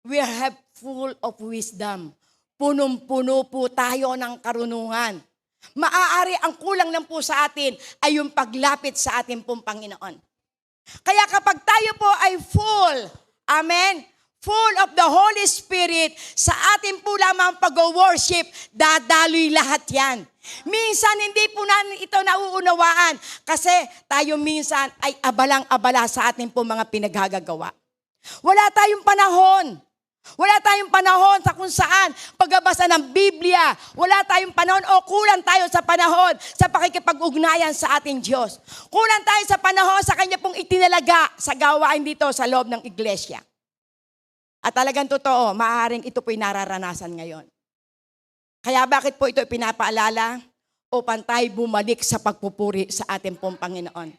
We are full of wisdom. Punong-puno po tayo ng karunungan. Maaari ang kulang lang po sa atin ay yung paglapit sa ating pong Panginoon. Kaya kapag tayo po ay full, amen, full of the Holy Spirit, sa atin po lamang pag-worship, dadaloy lahat yan. Minsan hindi po natin ito nauunawaan kasi tayo minsan ay abalang-abala sa ating po mga pinaghagagawa. Wala tayong panahon. Wala tayong panahon sa kung saan pagbabasa ng Biblia. Wala tayong panahon o kulang tayo sa panahon sa pakikipag-ugnayan sa ating Diyos. Kulang tayo sa panahon sa Kanya pong itinalaga sa gawain dito sa loob ng iglesia. At talagang totoo, maaaring ito po'y nararanasan ngayon. Kaya bakit po ito pinapaalala? Upang tayo bumalik sa pagpupuri sa ating pong Panginoon.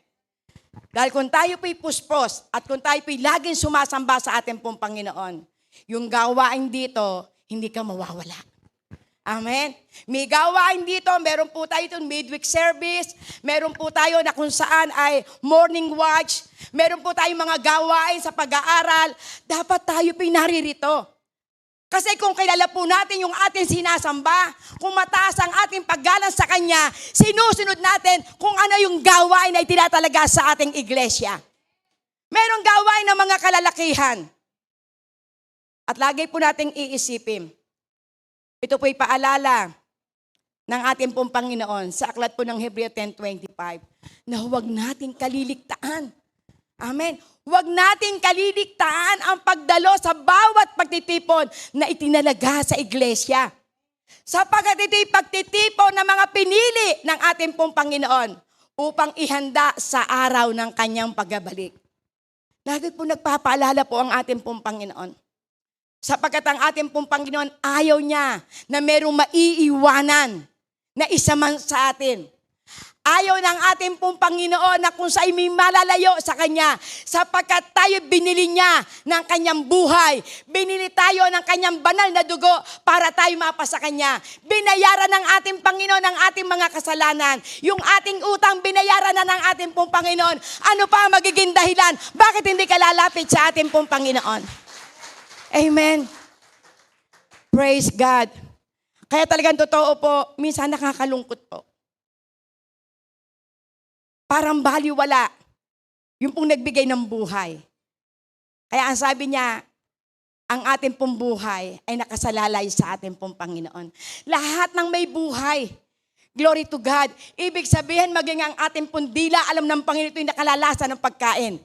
Dahil kung tayo po'y puspos at kung tayo po'y laging sumasamba sa ating pong Panginoon, yung gawain dito, hindi ka mawawala. Amen? May gawain dito, meron po tayo itong midweek service, meron po tayo na kung saan ay morning watch, meron po tayong mga gawain sa pag-aaral, dapat tayo po'y naririto. Kasi kung kilala po natin yung ating sinasamba, kung mataas ang ating paggalang sa Kanya, sinusunod natin kung ano yung gawain na itinatalaga sa ating iglesia. Merong gawain ng mga kalalakihan. At lagi po nating iisipin, ito po'y paalala ng ating pong Panginoon sa aklat po ng Hebreo 10:25, na huwag nating kaliligtaan. Amen. Huwag nating kaliligtaan ang pagdalo sa bawat pagtitipon na itinalaga sa iglesia. Sapagkat ito'y pagtitipon ng mga pinili ng ating pong Panginoon upang ihanda sa araw ng Kanyang pagbabalik. Lagi po nagpapaalala po ang ating pong Panginoon. Sapagkat ang ating pong Panginoon ayaw niya na merong maiiwanan na isa man sa atin. Ayaw ng ating pong Panginoon na kung sa'y may malalayo sa Kanya, sapagkat tayo binili niya ng Kanyang buhay. Binili tayo ng Kanyang banal na dugo para tayo mapa sa Kanya. Binayaran ng ating Panginoon ang ating mga kasalanan. Yung ating utang, binayaran na ng ating pong Panginoon. Ano pa ang magiging dahilan? Bakit hindi ka lalapit sa ating pong Panginoon? Amen. Praise God. Kaya talagang totoo po, minsan nakakalungkot po. Parang baliwala yung pong nagbigay ng buhay. Kaya ang sabi niya, ang ating pong buhay ay nakasalalay sa ating pong Panginoon. Lahat ng may buhay, glory to God. Ibig sabihin, maging ang ating pong dila, alam ng Panginoon ito'y nakalalasa ng pagkain.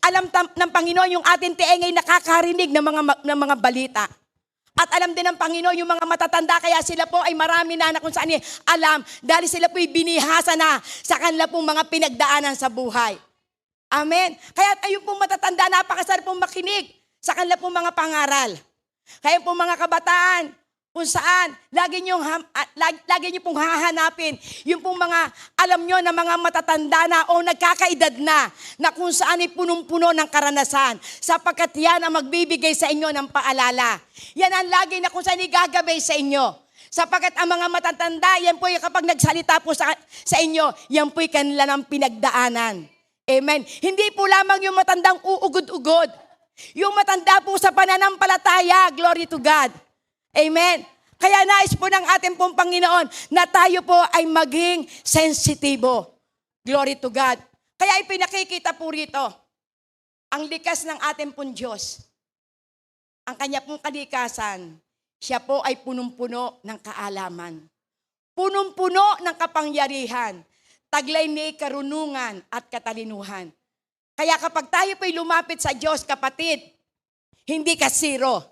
Alam ng Panginoon yung ating tieng ay nakakarinig ng mga balita. At alam din ng Panginoon yung mga matatanda, kaya sila po ay marami na kung saan alam, dahil sila po ay binihasa na sa kanila pong mga pinagdaanan sa buhay. Amen. Kaya ayun pong matatanda, napakasarap pong makinig sa kanila pong mga pangaral. Kaya pong mga kabataan, kung saan, lagi niyo pong hahanapin yung pong mga, alam nyo na mga matatanda na o nagkakaedad na kung saan ay punong-puno ng karanasan, sapagkat yan ang magbibigay sa inyo ng paalala. Yan ang lagi na kung saan igagabay sa inyo. Sapagkat ang mga matatanda, yan po kapag nagsalita po sa inyo, yan po'y kanila ng pinagdaanan. Amen. Hindi po lamang yung matandang uugod-ugod. Yung matanda po sa pananampalataya, glory to God. Amen. Kaya nais po ng ating pong Panginoon na tayo po ay maging sensitibo. Glory to God. Kaya ipinakikita po rito ang likas ng ating pong Diyos. Ang Kanya pong kalikasan, siya po ay punong-puno ng kaalaman. Punong-puno ng kapangyarihan. Taglay ni karunungan at katalinuhan. Kaya kapag tayo po'y lumapit sa Diyos, kapatid, hindi ka zero.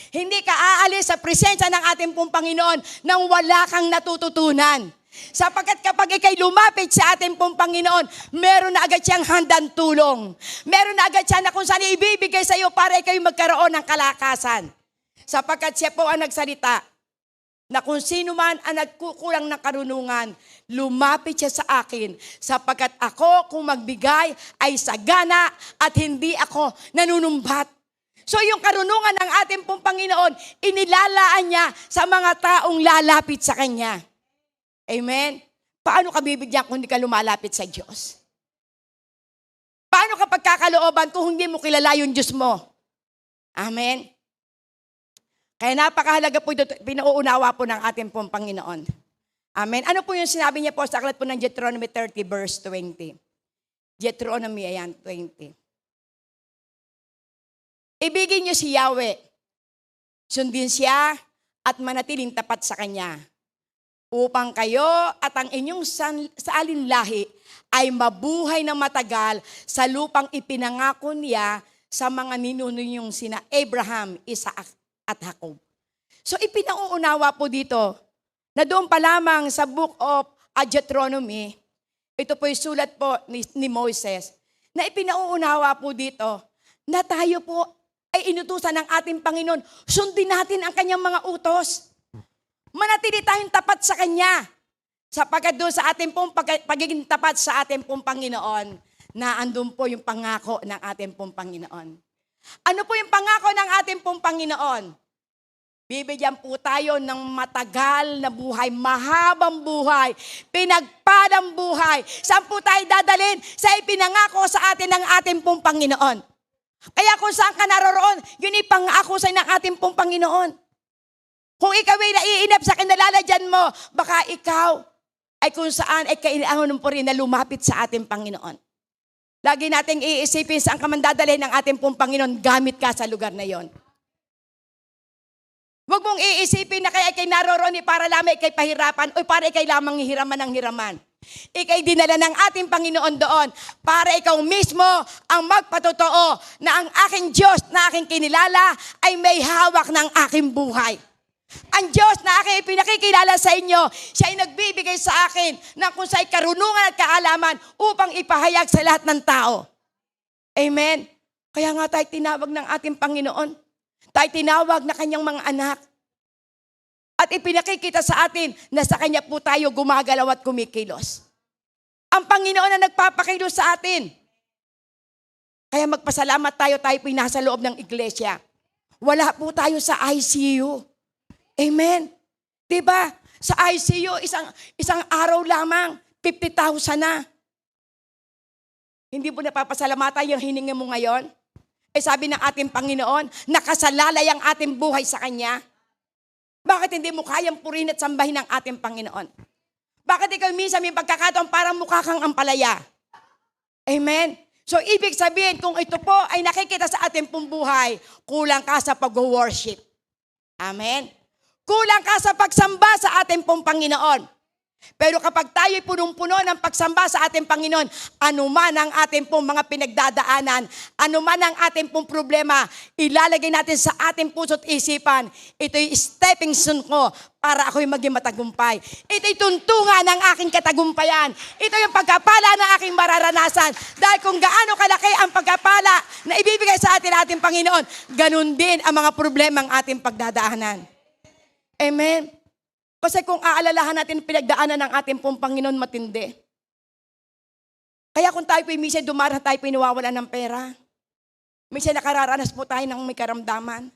Hindi ka aalis sa presensya ng ating pong Panginoon nang wala kang natututunan. Sapagkat kapag ikay lumapit sa ating pong Panginoon, meron na agad siyang handang tulong. Meron na agad siya na kung saan ibibigay sa iyo para ikay magkaroon ng kalakasan. Sapagkat siya po ang nagsalita na kung sino man ang nagkukulang ng karunungan, lumapit siya sa akin. Sapagkat ako kung magbigay ay sagana at hindi ako nanunumbat. So yung karunungan ng ating pong Panginoon, inilalaan niya sa mga taong lalapit sa Kanya. Amen? Paano ka bibigyan kung hindi ka lumalapit sa Diyos? Paano ka pagkakalooban kung hindi mo kilala yung Diyos mo? Amen? Kaya napakahalaga po ito, pinauunawa po ng ating pong Panginoon. Amen? Ano po yung sinabi niya po sa aklat po ng Deuteronomy 30 verse 20? Deuteronomy, ayan, 20. Ibigin niyo si Yahweh. Sundin siya at manatiling tapat sa Kanya. Upang kayo at ang inyong saalinlahi ay mabuhay ng matagal sa lupang ipinangako niya sa mga ninuno niyong sina Abraham, Isaac at Jacob. So ipinauunawa po dito na doon pa lamang sa book of Deuteronomy, ito po yung sulat po ni Moses, na ipinauunawa po dito na tayo po ay inutusan ng ating Panginoon, sundin natin ang kanyang mga utos. Manatili tayong tapat sa Kanya. Sapagkat doon sa ating pong pagiging tapat sa ating pong Panginoon, na andun po yung pangako ng ating pong Panginoon. Ano po yung pangako ng ating pong Panginoon? Bibigyan po tayo ng matagal na buhay, mahabang buhay, pinagpalang buhay. Saan po tayo dadalhin? Sa ipinangako sa atin ng ating pong Panginoon. Kaya kung saan ka naroroon, yun ipangako sa ng ating pong Panginoon. Kung ikaw ay naiinap sa kinalalagyan mo, baka ikaw ay kung saan ay kailangan po rin na lumapit sa ating Panginoon. Lagi nating iisipin saan ka man dadalhin ng ating pong Panginoon, gamit ka sa lugar na yon. Huwag mong iisipin na kaya ikay naroroon para lamang ikay pahirapan o para ikay lamang hiraman ng hiraman. Ikay dinala ng ating Panginoon doon para ikaw mismo ang magpatotoo na ang aking Diyos na aking kinilala ay may hawak ng aking buhay. Ang Diyos na aking ipinakikilala sa inyo, siya ay nagbibigay sa akin ng kung sa'y karunungan at kaalaman upang ipahayag sa lahat ng tao. Amen? Kaya nga tayo tinawag ng ating Panginoon. Tayo tinawag na kanyang mga anak. At ipinakikita sa atin na sa Kanya po tayo gumagalaw at kumikilos. Ang Panginoon na nagpapakilos sa atin. Kaya magpasalamat tayo po nasa loob ng iglesia. Wala po tayo sa ICU. Amen. Diba? Sa ICU, isang araw lamang, 50,000 na. Hindi mo napapasalamatan yung hininga mo ngayon? Sabi ng ating Panginoon, nakasalalay ang ating buhay sa Kanya. Bakit hindi mo kayang purihin at sambahin ang ating Panginoon? Bakit ikaw minsan may pagkakataon parang mukha kang ampalaya? Amen? So, ibig sabihin, kung ito po ay nakikita sa ating pong buhay, kulang ka sa pag-worship. Amen? Kulang ka sa pagsamba sa ating pong Panginoon. Pero kapag tayo'y punong-puno ng pagsamba sa ating Panginoon, anuman ang ating pong mga pinagdadaanan, anuman ang ating pong problema, ilalagay natin sa ating puso't isipan, ito'y stepping stone ko para ako'y maging matagumpay. Ito'y tuntungan ng aking katagumpayan. Ito yung pagkapala ng aking mararanasan. Dahil kung gaano kalaki ang pagkapala na ibibigay sa ating Panginoon, ganun din ang mga problema ng ating pagdadaanan. Amen? Kasi kung aalalahan natin pinagdaanan ng ating pong Panginoon matindi. Kaya kung tayo po'y minsan dumarang tayo po'y nawawalan ng pera. Minsan nakararanas po tayo ng may karamdaman.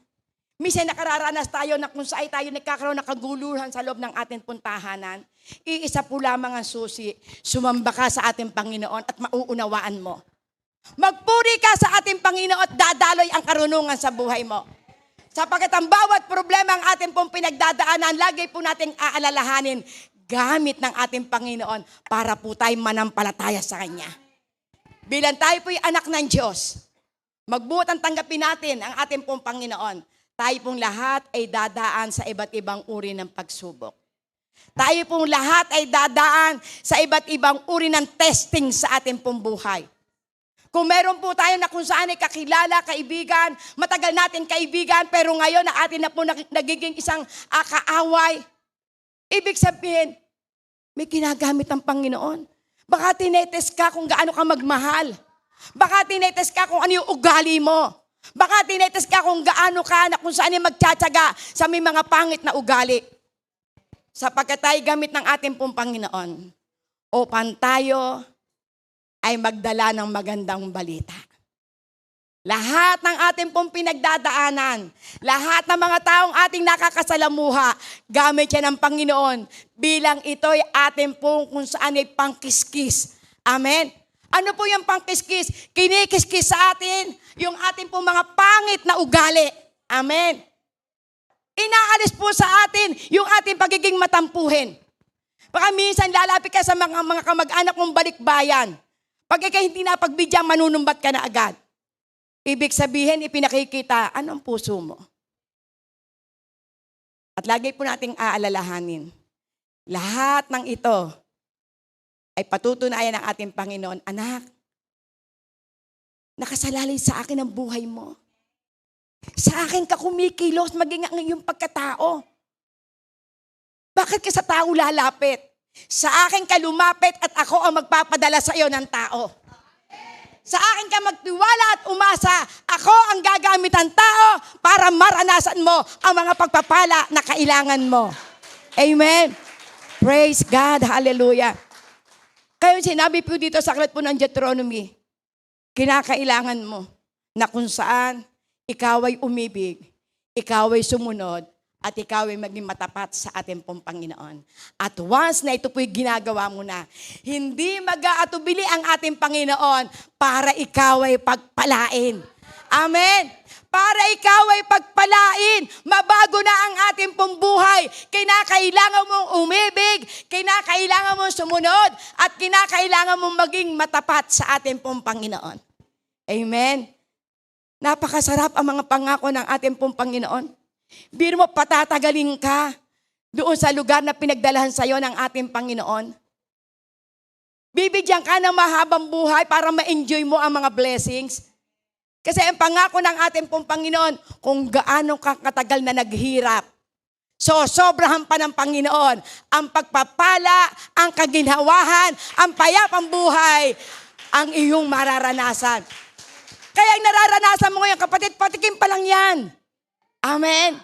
Minsan nakararanas tayo na kung saan tayo nagkakaroon ng kaguluhan sa loob ng ating pong tahanan. Iisa po lamang ang susi. Sumamba ka sa ating Panginoon at mauunawaan mo. Magpuri ka sa ating Panginoon at dadaloy ang karunungan sa buhay mo. Sapagkat ang bawat problema ang ating pong pinagdadaanan, lagi po nating aalalahanin, gamit ng ating Panginoon para po tayo manampalataya sa Kanya. Bilang tayo po'y anak ng Diyos, magbuot ang tanggapin natin ang ating pong Panginoon. Tayo pong lahat ay dadaan sa iba't ibang uri ng pagsubok. Tayo pong lahat ay dadaan sa iba't ibang uri ng testing sa ating pong buhay. Kung meron po tayo na kung saan ay kakilala, kaibigan, matagal natin kaibigan, pero ngayon na atin na po nagiging isang kaaway. Ibig sabihin, may ginagamit ang Panginoon. Baka tinetes ka kung gaano ka magmahal. Baka tinetes ka kung ano yung ugali mo. Baka tinetes ka kung gaano ka na kung saan ay magtsatsaga sa may mga pangit na ugali. Sapagkat tayo gamit ng ating pong Panginoon, upang tayo ay magdala ng magandang balita. Lahat ng ating pong pinagdadaanan, lahat ng mga taong ating nakakasalamuha, gamit yan ng Panginoon bilang ito'y ating pong kung saan ay pangkiskis. Amen? Ano po yung pangkiskis? Kinikiskis sa atin yung ating pong mga pangit na ugali. Amen? Inaalis po sa atin yung ating pagiging matampuhin. Baka minsan lalapit ka sa mga kamag-anak mong balikbayan. Pag ikay hindi napagbidya, manunumbat ka na agad. Ibig sabihin, ipinakikita, anong puso mo? At lagi po nating aalalahanin, lahat ng ito ay patutunayan ng ating Panginoon, anak, nakasalalay sa akin ang buhay mo. Sa akin ka kumikilos, maging ang iyong pagkatao. Bakit ka sa tao lalapit? Sa akin ka lumapit at ako ang magpapadala sa iyo ng tao. Sa akin ka magtiwala at umasa, ako ang gagamit ng tao para maranasan mo ang mga pagpapala na kailangan mo. Amen. Praise God. Hallelujah. Kaya sinabi po dito sa aklat po ng Deuteronomy, kinakailangan mo na kung saan ikaw ay umibig, ikaw ay sumunod, at ikaw ay maging matapat sa ating pong Panginoon. At once na ito po'y ginagawa mo na, hindi mag-aatubili ang ating Panginoon para ikaw ay pagpalain. Amen. Para ikaw ay pagpalain, mabago na ang ating pong buhay. Kinakailangan mong umibig, kinakailangan mong sumunod, at kinakailangan mong maging matapat sa ating pong Panginoon. Amen. Napakasarap ang mga pangako ng ating pong Panginoon. Biro mo, patatagaling ka doon sa lugar na pinagdalahan sa iyo ng ating Panginoon. Bibigyan ka ng mahabang buhay para ma-enjoy mo ang mga blessings. Kasi ang pangako ng ating pong Panginoon, kung gaano ka katagal na naghirap, so sobrahan pa ng Panginoon ang pagpapala, ang kaginhawahan, ang payapang buhay, ang iyong mararanasan. Kaya ang nararanasan mo ngayon, kapatid, patikim pa lang yan. Amen.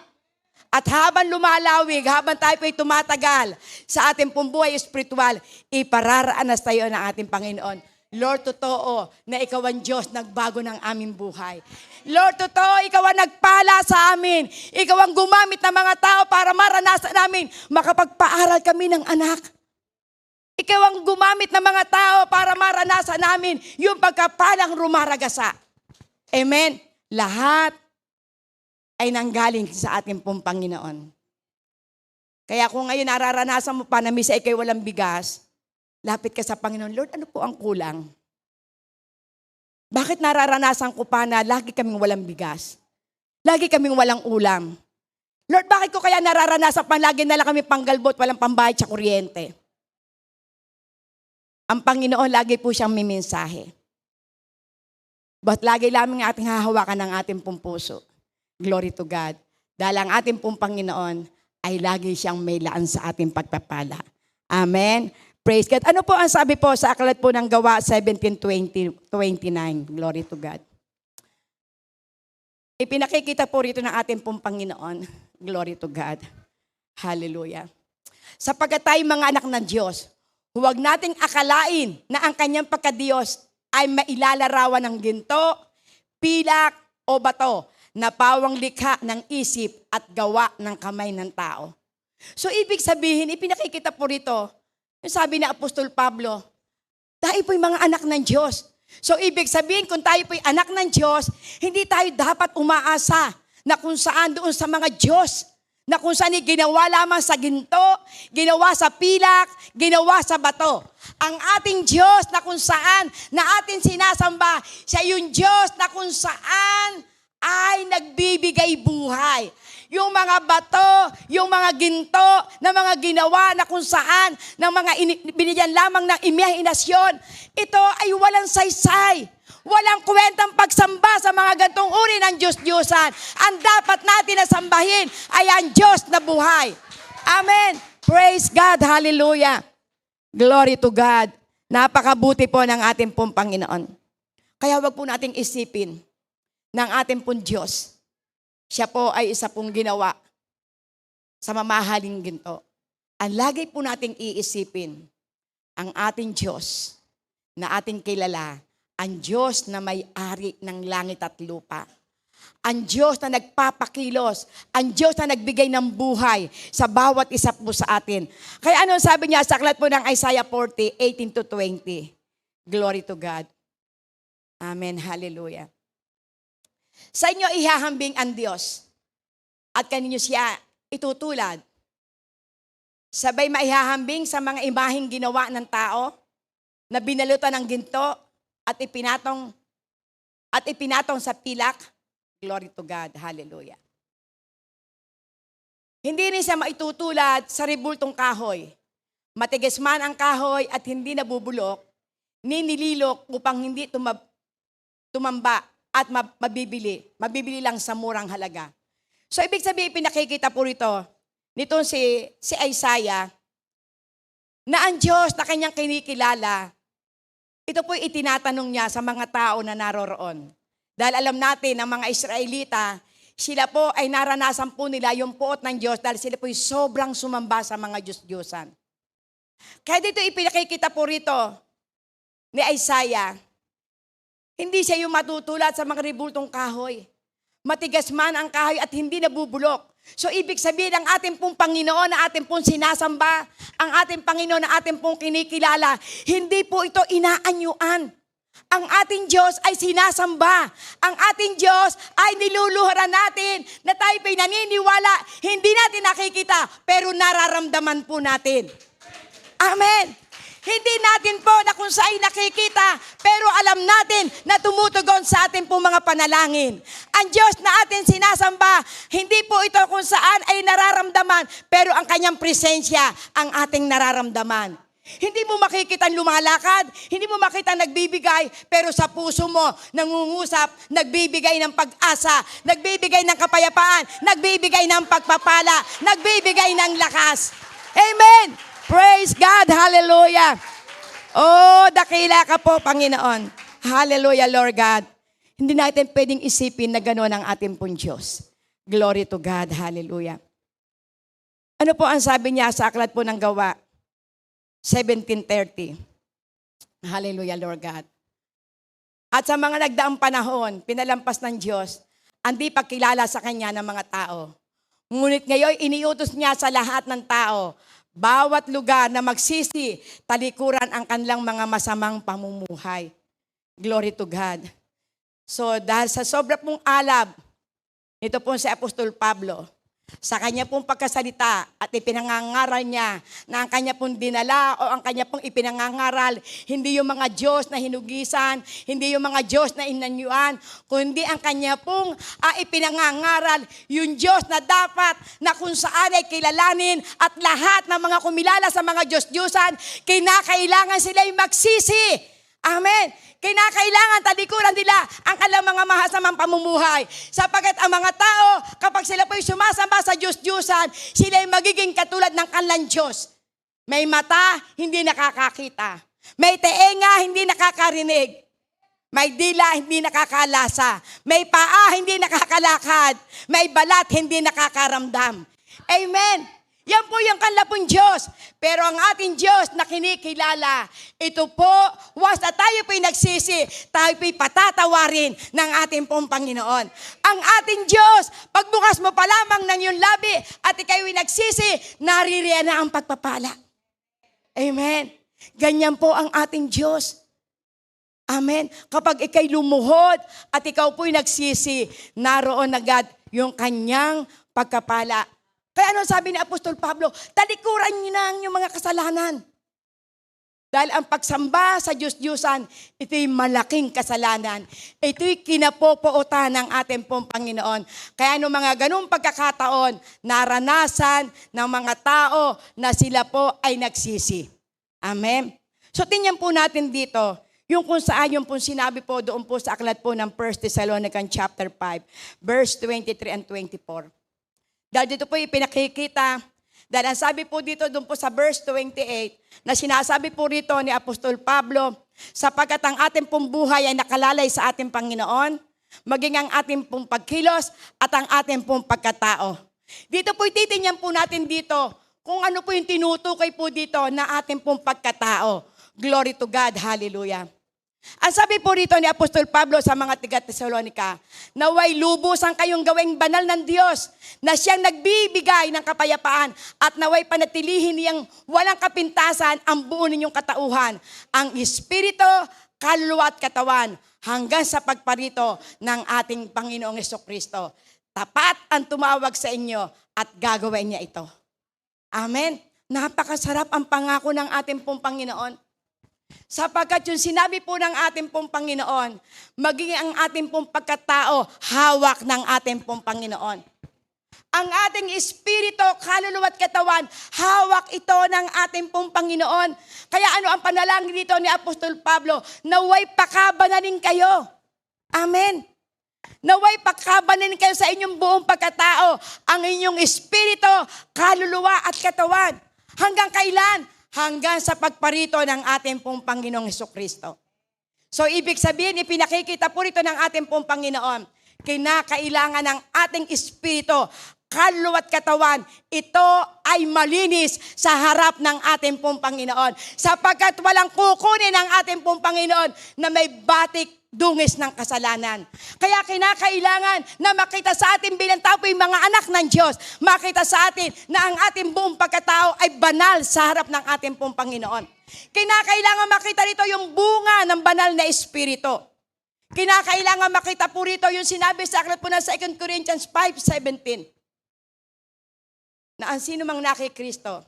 At habang lumalawig, habang tayo po'y tumatagal sa ating pong buhay espiritual, ipararaanas tayo ng ating Panginoon. Lord, totoo na ikaw ang Diyos nagbago ng aming buhay. Lord, totoo, ikaw ang nagpala sa amin. Ikaw ang gumamit ng mga tao para maranasan namin, makapagpaaral kami ng anak. Ikaw ang gumamit ng mga tao para maranasan namin yung pagkapalang rumaragasa. Amen. Lahat ay nanggaling sa ating pong Panginoon. Kaya kung ngayon nararanasan mo pa na misa ikay walang bigas, lapit ka sa Panginoon, Lord, ano po ang kulang? Bakit nararanasan ko pa na lagi kaming walang bigas? Lagi kaming walang ulam? Lord, bakit ko kaya nararanasan pa lagi na lang kami panggalbot, walang pambayad sa kuryente? Ang Panginoon lagi po siyang may mensahe. But lagi lamang ating hahawakan ng ating pong puso. Glory to God. Dahil ang ating pong Panginoon ay lagi siyang may laan sa ating pagpapala. Amen. Praise God. Ano po ang sabi po sa aklat po ng Gawa 17:29? Glory to God. Ipinakikita po rito ng ating pong Panginoon. Glory to God. Hallelujah. Sapagkat tayo mga anak ng Diyos, huwag nating akalain na ang kanyang pagkadiyos ay mailalarawan ng ginto, pilak o bato na pawang likha ng isip at gawa ng kamay ng tao. So ibig sabihin, ipinakikita po rito, yung sabi ni Apostol Pablo, tayo po'y mga anak ng Diyos. So ibig sabihin, kung tayo po'y anak ng Diyos, hindi tayo dapat umaasa na kung saan doon sa mga Diyos, na kung saan ginawa lamang sa ginto, ginawa sa pilak, ginawa sa bato. Ang ating Diyos na kung saan na ating sinasamba, siya yung Diyos na kung saan ay nagbibigay buhay. Yung mga bato, yung mga ginto na mga ginawa na kung saan ng mga binigyan lamang ng imahinasyon, ito ay walang saysay. Walang kwentang pagsamba sa mga gantong uri ng Diyos-Diyosan. Ang dapat natin na sambahin ay ang Diyos na buhay. Amen. Praise God. Hallelujah. Glory to God. Napakabuti po ng ating pong Panginoon. Kaya wag po nating isipin ng ating pong Diyos. Siya po ay isa pong ginawa sa mamahaling ginto. Ang lagi po nating iisipin, ang ating Diyos na ating kilala, ang Diyos na may-ari ng langit at lupa. Ang Diyos na nagpapakilos, ang Diyos na nagbigay ng buhay sa bawat isa po sa atin. Kaya ano sabi niya sa aklat po ng Isaiah 40:18-20? Glory to God. Amen. Hallelujah. Sa inyo ihahambing ang Diyos at kaninyo siya itutulad. Sabay maihahambing sa mga imaheng ginawa ng tao na binalutan ng ginto at ipinatong at ipinatong sa pilak. Glory to God. Hallelujah. Hindi rin siya maitutulad sa rebultong kahoy. Matigas man ang kahoy at hindi nabubulok, ninililok upang hindi tumamba at mabibili. Mabibili lang sa murang halaga. So ibig sabihin, pinakikita po rito, nitong si Isaiah, na ang Diyos na kanyang kinikilala, ito po itinatanong niya sa mga tao na naroroon. Dahil alam natin, ang mga Israelita, sila po ay naranasan po nila yung puot ng Diyos dahil sila po ay sobrang sumamba sa mga Diyos-Diyosan. Kaya dito ipinakikita po rito ni Isaiah, hindi siya yung matutulad sa mga rebultong kahoy. Matigas man ang kahoy at hindi nabubulok. So ibig sabihin, ang ating pong Panginoon na ating pong sinasamba, ang ating Panginoon na ating pong kinikilala, hindi po ito inaanyuan. Ang ating Diyos ay sinasamba. Ang ating Diyos ay niluluhuran natin na tayo po'y naniniwala, hindi natin nakikita, pero nararamdaman po natin. Amen. Hindi natin po na kung saan nakikita, pero alam natin na tumutugon sa ating pong mga panalangin. Ang Diyos na atin sinasamba, hindi po ito kung saan ay nararamdaman, pero ang kanyang presensya ang ating nararamdaman. Hindi mo makikita lumalakad, hindi mo makita nagbibigay, pero sa puso mo, nangungusap, nagbibigay ng pag-asa, nagbibigay ng kapayapaan, nagbibigay ng pagpapala, nagbibigay ng lakas. Amen! Praise God! Hallelujah! Oh, dakila ka po, Panginoon. Hallelujah, Lord God. Hindi natin pwedeng isipin na gano'n ang ating pong Diyos. Glory to God. Hallelujah. Ano po ang sabi niya sa aklat po ng Gawa? 17:30. Hallelujah, Lord God. At sa mga nagdaang panahon, pinalampas ng Diyos, hindi pagkilala sa Kanya ng mga tao. Ngunit ngayon, iniutos niya sa lahat ng tao, bawat lugar na magsisi, talikuran ang kanilang mga masamang pamumuhay. Glory to God. So, dahil sa sobra pong alab, ito po si Apostol Pablo, sa kanya pong pagkasalita at ipinangangaral niya na ang kanya pong dinala o ang kanya pong ipinangangaral, hindi yung mga Diyos na hinugisan, hindi yung mga Diyos na inanyuan, kundi ang kanya pong ipinangangaral, yung Diyos na dapat na kung saan ay kilalanin at lahat ng mga kumilala sa mga Diyos-Diyosan, kinakailangan sila'y magsisi. Amen. Kinakailangan talikuran nila ang kanilang mga mahasamang pamumuhay. Sapagat ang mga tao, kapag sila po'y sumasamba sa Diyos-Diyosan, sila'y magiging katulad ng kanilang Diyos. May mata, hindi nakakakita. May teenga, hindi nakakarinig. May dila, hindi nakakalasa. May paa, hindi nakakalakad. May balat, hindi nakakaramdam. Amen. Yan po yung kanila pong Diyos. Pero ang ating Diyos na kinikilala, ito po, once na tayo po'y nagsisi, tayo po'y patatawarin ng ating pong Panginoon. Ang ating Diyos, pagbukas mo pa lamang ng iyong labi at ikaw'y nagsisi, naririyan na ang pagpapala. Amen. Ganyan po ang ating Diyos. Amen. Kapag ikaw'y lumuhod at ikaw po'y nagsisi, naroon agad yung kanyang pagkapala. Kaya ano sabi ni Apostol Pablo? Talikuran niyo na ang inyong mga kasalanan. Dahil ang pagsamba sa Diyos-Diyosan, ito'y malaking kasalanan. Ito'y kinapopootan ng ating pong Panginoon. Kaya ano mga ganung pagkakataon, naranasan ng mga tao na sila po ay nagsisi. Amen? So tingnan po natin dito, yung kung saan yung po sinabi po doon po sa aklat po ng 1 Thessalonians chapter 5, verse 23 and 24. Dahil dito po ipinakikita, dahil ang sabi po dito doon po sa verse 28, na sinasabi po rito ni Apostol Pablo, sapagkat ang ating pong buhay ay nakalalay sa ating Panginoon, maging ang ating pong pagkilos at ang ating pong pagkatao. Dito po titingnan po natin dito kung ano po yung tinutukoy po dito na ating pong pagkatao. Glory to God, hallelujah. Ang sabi po rito ni Apostol Pablo sa mga taga-Tesalonica, naway lubusan kayong gawing banal ng Diyos na siyang nagbibigay ng kapayapaan at naway panatilihin niyang walang kapintasan ang buo ninyong katauhan, ang Espiritu, kaluluwa at katawan hanggang sa pagparito ng ating Panginoong Jesucristo. Tapat ang tumawag sa inyo at gagawin niya ito. Amen. Napakasarap ang pangako ng ating pong Panginoon. Sapagkat yung sinabi po ng ating pong Panginoon, maging ang ating pong pagkatao, hawak ng ating pong Panginoon. Ang ating espiritu, kaluluwa at katawan, hawak ito ng ating pong Panginoon. Kaya ano ang panalangin dito ni Apostol Pablo? Naway pakabananin kayo. Amen. Naway pakabananin kayo sa inyong buong pagkatao, ang inyong espiritu, kaluluwa at katawan. Hanggang kailan? Hanggang sa pagparito ng ating pong Panginoong Hesukristo. So ibig sabihin, ipinakikita po rito ng ating pong Panginoon, kinakailangan ng ating espiritu, kaluluwa at katawan, ito ay malinis sa harap ng ating pong Panginoon. Sapagkat walang kukunin ng ating pong Panginoon na may batik dungis ng kasalanan. Kaya kinakailangan na makita sa atin bilang tao yung mga anak ng Diyos, makita sa atin na ang ating buong pagkatao ay banal sa harap ng ating pong Panginoon. Kinakailangan makita rito yung bunga ng banal na espiritu. Kinakailangan makita po rito yung sinabi sa aklat po na sa 2 Corinthians 5:17. Na ang sino mang nakikristo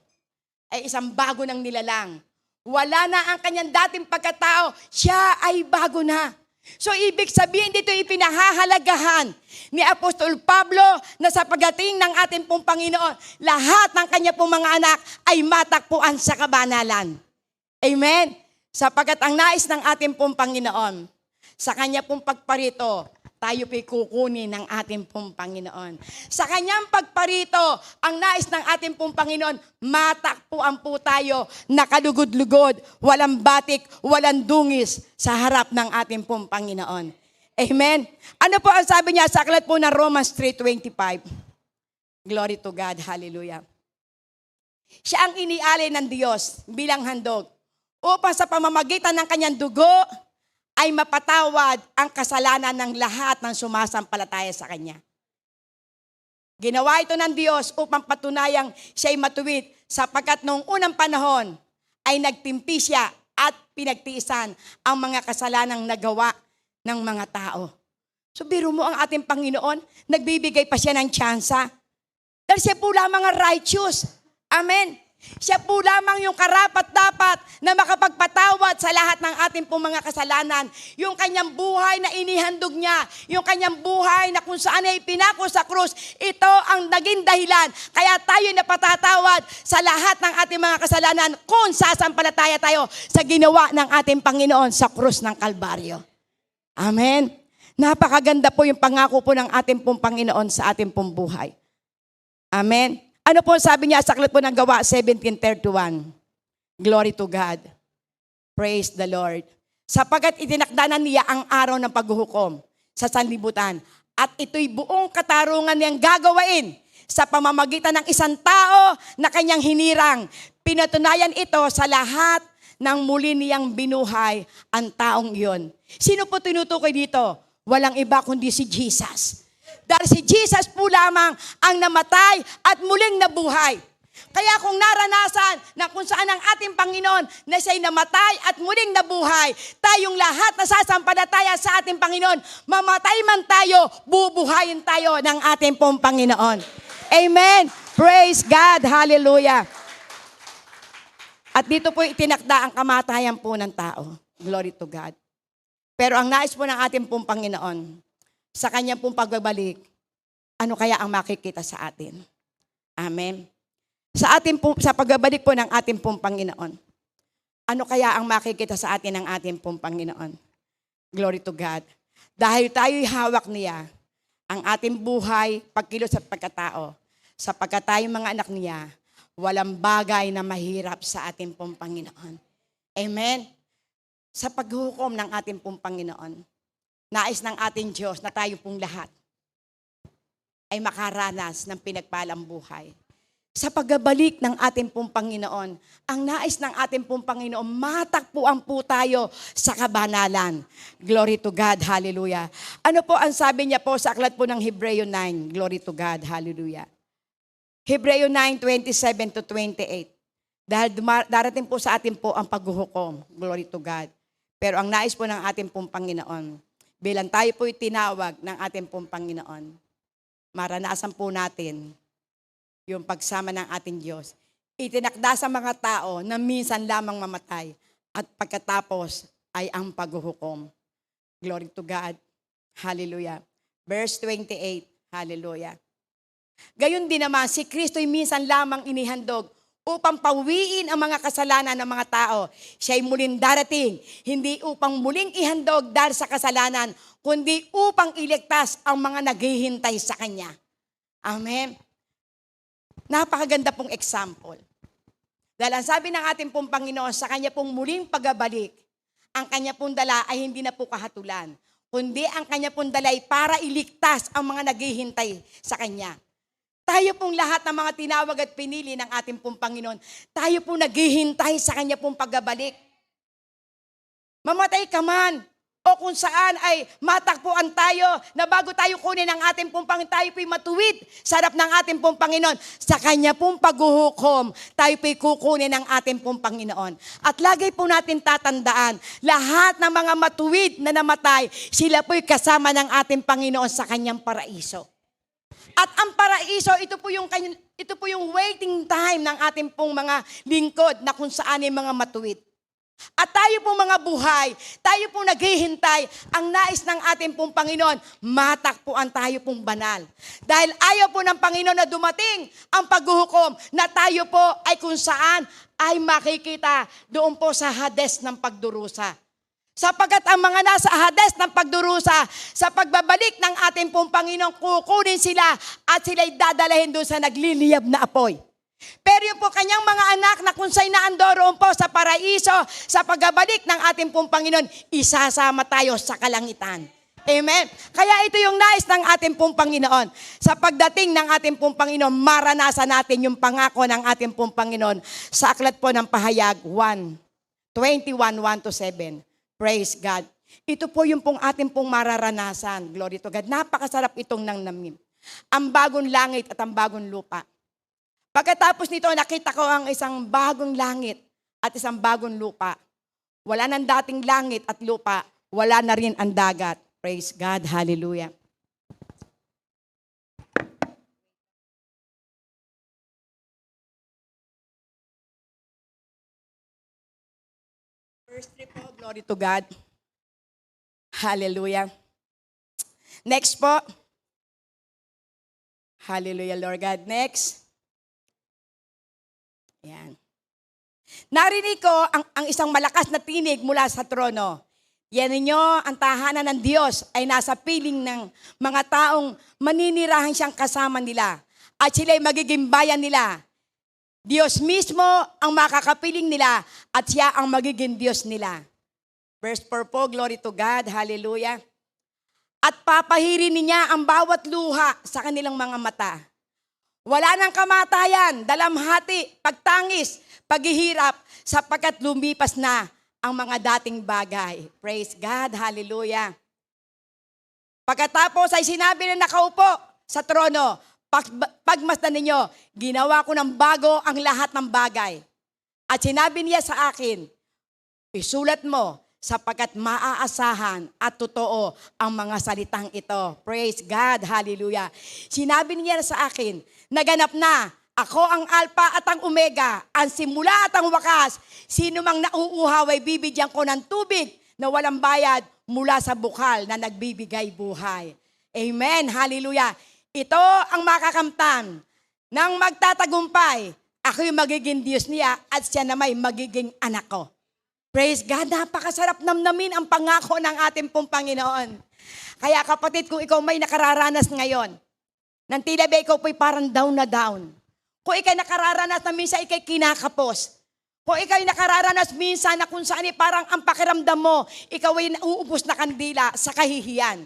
ay isang bago ng nilalang. Wala na ang kanyang dating pagkatao, siya ay bago na. So ibig sabihin dito ipinahahalagahan ni Apostol Pablo na sa pagdating ng ating pong Panginoon, lahat ng kanya pong mga anak ay matakpuan sa kabanalan. Amen? Sapagkat ang nais ng ating pong Panginoon, sa kanya pong pagparito, tayo po'y kukunin ng ating pong Panginoon. Sa kanyang pagparito, ang nais ng ating pong Panginoon, matakpuan po tayo, nakalugod-lugod, walang batik, walang dungis sa harap ng ating pong Panginoon. Amen? Ano po ang sabi niya sa aklat po ng Romans 3:25? Glory to God, hallelujah. Siya ang inialay ng Diyos bilang handog upang sa pamamagitan ng kanyang dugo, ay mapatawad ang kasalanan ng lahat ng sumasampalataya sa Kanya. Ginawa ito ng Diyos upang patunayang siya'y matuwid sapagkat noong unang panahon ay nagtimpi siya at pinagtiisan ang mga kasalanang nagawa ng mga tao. So biro mo ang ating Panginoon, nagbibigay pa siya ng tsansa. Dahil siya po lamang ang righteous. Amen. Siya po lamang yung karapat-dapat na makapagpatawad sa lahat ng ating pong mga kasalanan. Yung kanyang buhay na inihandog niya, yung kanyang buhay na kung saan ay pinako sa krus, ito ang naging dahilan. Kaya tayo napatatawad sa lahat ng ating mga kasalanan kung sasampalataya tayo sa ginawa ng ating Panginoon sa krus ng Kalbaryo. Amen. Napakaganda po yung pangako po ng ating pong Panginoon sa ating pong buhay. Amen. Ano po sabi niya sa aklat po ng Gawa 17:31? Glory to God. Praise the Lord. Sapagkat itinakdanan niya ang araw ng paghuhukom sa sanlibutan at ito'y buong katarungan niyang gagawain sa pamamagitan ng isang tao na kanyang hinirang. Pinatunayan ito sa lahat ng muli niyang binuhay ang taong iyon. Sino po tinutukoy dito? Walang iba kundi si Jesus. Dahil si Jesus po lamang ang namatay at muling nabuhay. Kaya kung naranasan na kung saan ang ating Panginoon na siya'y namatay at muling nabuhay, tayong lahat na sasampalataya sa ating Panginoon, mamatay man tayo, bubuhayin tayo ng ating pong Panginoon. Amen. Praise God. Hallelujah. At dito po itinakda ang kamatayan po ng tao. Glory to God. Pero ang nais po ng ating pong Panginoon, sa kanyang pong pagbabalik, ano kaya ang makikita sa atin? Amen. Sa pagbabalik po ng ating pong Panginoon, ano kaya ang makikita sa atin ng ating pong Panginoon? Glory to God. Dahil tayo'y hawak niya, ang ating buhay, pagkilos at pagkatao, sapagkat tayong mga anak niya, walang bagay na mahirap sa ating pong Panginoon. Amen. Sa paghukom ng ating pong Panginoon, nais ng ating Diyos na tayo pong lahat ay makaranas ng pinagpalang buhay. Sa pagbabalik ng ating pong Panginoon, ang nais ng ating pong Panginoon, matakpuan po tayo sa kabanalan. Glory to God, hallelujah. Ano po ang sabi niya po sa aklat po ng Hebreo 9? Glory to God, hallelujah. Hebreo 9:27-28. Dahil darating po sa atin po ang paghuhukom. Glory to God. Pero ang nais po ng ating pong Panginoon, bilang tayo po'y tinawag ng ating pong Panginoon, maranasan po natin yung pagsama ng ating Diyos. Itinakda sa mga tao na minsan lamang mamatay at pagkatapos ay ang paghuhukom. Glory to God. Hallelujah. Verse 28. Hallelujah. Gayon din naman, si Kristo'y minsan lamang inihandog upang pawiin ang mga kasalanan ng mga tao. Siya'y muling darating, hindi upang muling ihandog dahil sa kasalanan, kundi upang iligtas ang mga naghihintay sa Kanya. Amen. Napakaganda pong example. Dahil ang sabi ng ating pong Panginoon, sa Kanya pong muling pagbabalik, ang Kanya pong dala ay hindi na po kahatulan, kundi ang Kanya pong dala ay para iligtas ang mga naghihintay sa Kanya. Tayo pong lahat ng mga tinawag at pinili ng ating pong Panginoon, tayo pong naghihintay sa Kanya pong pagbabalik. Mamatay ka man, o kung saan ay matakpuan tayo, na bago tayo kunin ang ating pong Panginoon, tayo po'y matuwid sa harap ng ating pong Panginoon. Sa Kanya pong paghuhukom, tayo po'y kukunin ang ating pong Panginoon. At lagi po natin tatandaan, lahat ng mga matuwid na namatay, sila po'y kasama ng ating Panginoon sa Kanyang paraiso. At ang paraiso, ito po yung waiting time ng ating pong mga lingkod na kung saan ay mga matuwid. At tayo pong mga buhay, tayo pong naghihintay, ang nais ng ating pong Panginoon, matakpuan tayo pong banal. Dahil ayaw po ng Panginoon na dumating ang paghuhukom na tayo po ay kung saan ay makikita doon po sa Hades ng pagdurusa. Sapagkat ang mga nasa Hades ng pagdurusa, sa pagbabalik ng ating pong Panginoon, kukunin sila at sila'y dadalahin doon sa nagliliyab na apoy. Pero yung po kanyang mga anak na kung sa'y naandoroon po sa paraiso, sa pagbabalik ng ating pong Panginoon, isasama tayo sa kalangitan. Amen. Kaya ito yung nais ng ating pong Panginoon. Sa pagdating ng ating pong Panginoon, maranasan natin yung pangako ng ating pong Panginoon sa aklat po ng Pahayag 1:21-1-7. Praise God. Ito po yung pong ating pong mararanasan. Glory to God. Napakasarap itong nangnamin. Ang bagong langit at ang bagong lupa. Pagkatapos nito, nakita ko ang isang bagong langit at isang bagong lupa. Wala nang dating langit at lupa. Wala na rin ang dagat. Praise God. Hallelujah. Verse 3 po, glory to God. Hallelujah. Next po. Hallelujah, Lord God. Next. Ayan. Narinig ko ang isang malakas na tinig mula sa trono. Yan ninyo, ang tahanan ng Diyos ay nasa piling ng mga taong maninirahan siyang kasama nila. At sila'y magiging bayan nila. Diyos mismo ang makakapiling nila at siya ang magiging Diyos nila. Verse 4 po, glory to God, hallelujah. At papahirinin niya ang bawat luha sa kanilang mga mata. Wala nang kamatayan, dalamhati, pagtangis, paghihirap, sapagkat lumipas na ang mga dating bagay. Praise God, hallelujah. Pagkatapos ay sinabi na nakaupo sa trono, pagmasdan ninyo, ginawa ko ng bago ang lahat ng bagay. At sinabi niya sa akin, isulat mo, sapagkat maaasahan at totoo ang mga salitang ito. Praise God, hallelujah. Sinabi niya sa akin, naganap na, ako ang Alpha at ang Omega, ang simula at ang wakas. Sino mang nauuhaw ay bibigyan ko ng tubig na walang bayad mula sa bukal na nagbibigay buhay. Amen, hallelujah. Ito ang makakamtan ng magtatagumpay. Ako yung magiging Diyos niya at siya naman magiging anak ko. Praise God, napakasarap namnamin ang pangako ng ating pong Panginoon. Kaya kapatid, kung ikaw may nakararanas ngayon, nang tila ba ikaw po'y parang down na down. Kung ikaw nakararanas na minsan ikay kinakapos. Kung ikaw nakararanas minsan na kung saan parang ang pakiramdam mo, ikaw ay nauubos na kandila sa kahihiyan.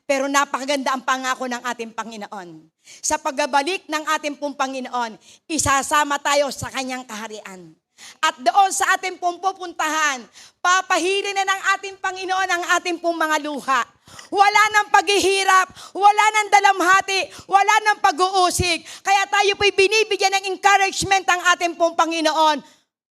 Pero napakaganda ang pangako ng ating Panginoon. Sa pagbabalik ng ating pong Panginoon, isasama tayo sa kanyang kaharian. At doon sa ating pong pupuntahan, papahilin na ng ating Panginoon ang ating pong mga luha. Wala nang paghihirap, wala nang dalamhati, wala nang pag-uusig. Kaya tayo po'y binibigyan ng encouragement ang ating pong Panginoon.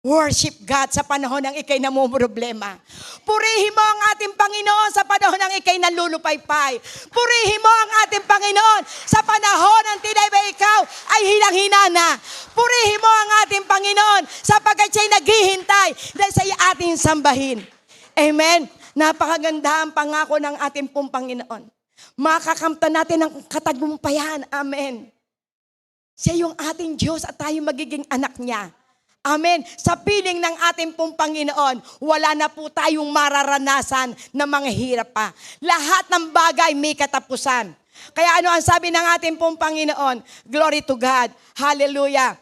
Worship God sa panahon ng ikay namumroblema. Purihin mo ang ating Panginoon sa panahon ng ikay nalulupaypay. Purihin mo ang ating Panginoon sa panahon ng tinay ba ikaw ay hinang-hina na. Purihin mo ang ating Panginoon sapagkat siya'y naghihintay dahil sa ating sambahin. Amen. Napakaganda ang pangako ng ating pong Panginoon. Makakamtan natin ang katagumpayan. Amen. Siya yung ating Diyos at tayo magiging anak niya. Amen. Sa piling ng ating pong Panginoon, wala na po tayong mararanasan na mga hirap pa. Lahat ng bagay may katapusan. Kaya ano ang sabi ng ating pong Panginoon? Glory to God. Hallelujah.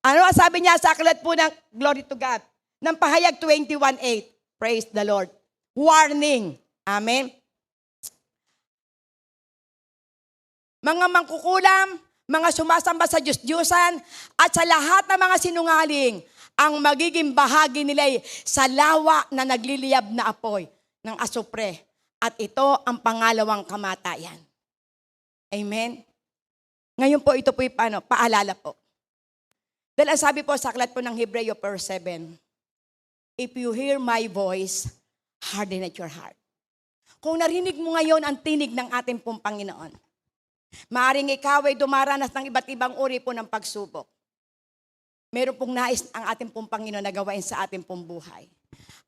Ano ang sabi niya sa aklat po ng Glory to God? Ng Pahayag 21:8. Praise the Lord. Warning. Amen. Mga mangkukulam, mga sumasamba sa Diyos-Diyosan, at sa lahat ng mga sinungaling, ang magiging bahagi nila ay sa lawa na nagliliyab na apoy ng asupre. At ito ang pangalawang kamatayan. Amen? Ngayon po, ito po yung paalala po. Dahil ang sabi po sa aklat po ng Hebreo 4:7, if you hear my voice, harden at your heart. Kung narinig mo ngayon ang tinig ng ating pong Panginoon, maaring ikaw ay dumaranas ng iba't ibang uri po ng pagsubok. Meron pong nais ang ating pong Panginoon na gawain sa ating pong buhay.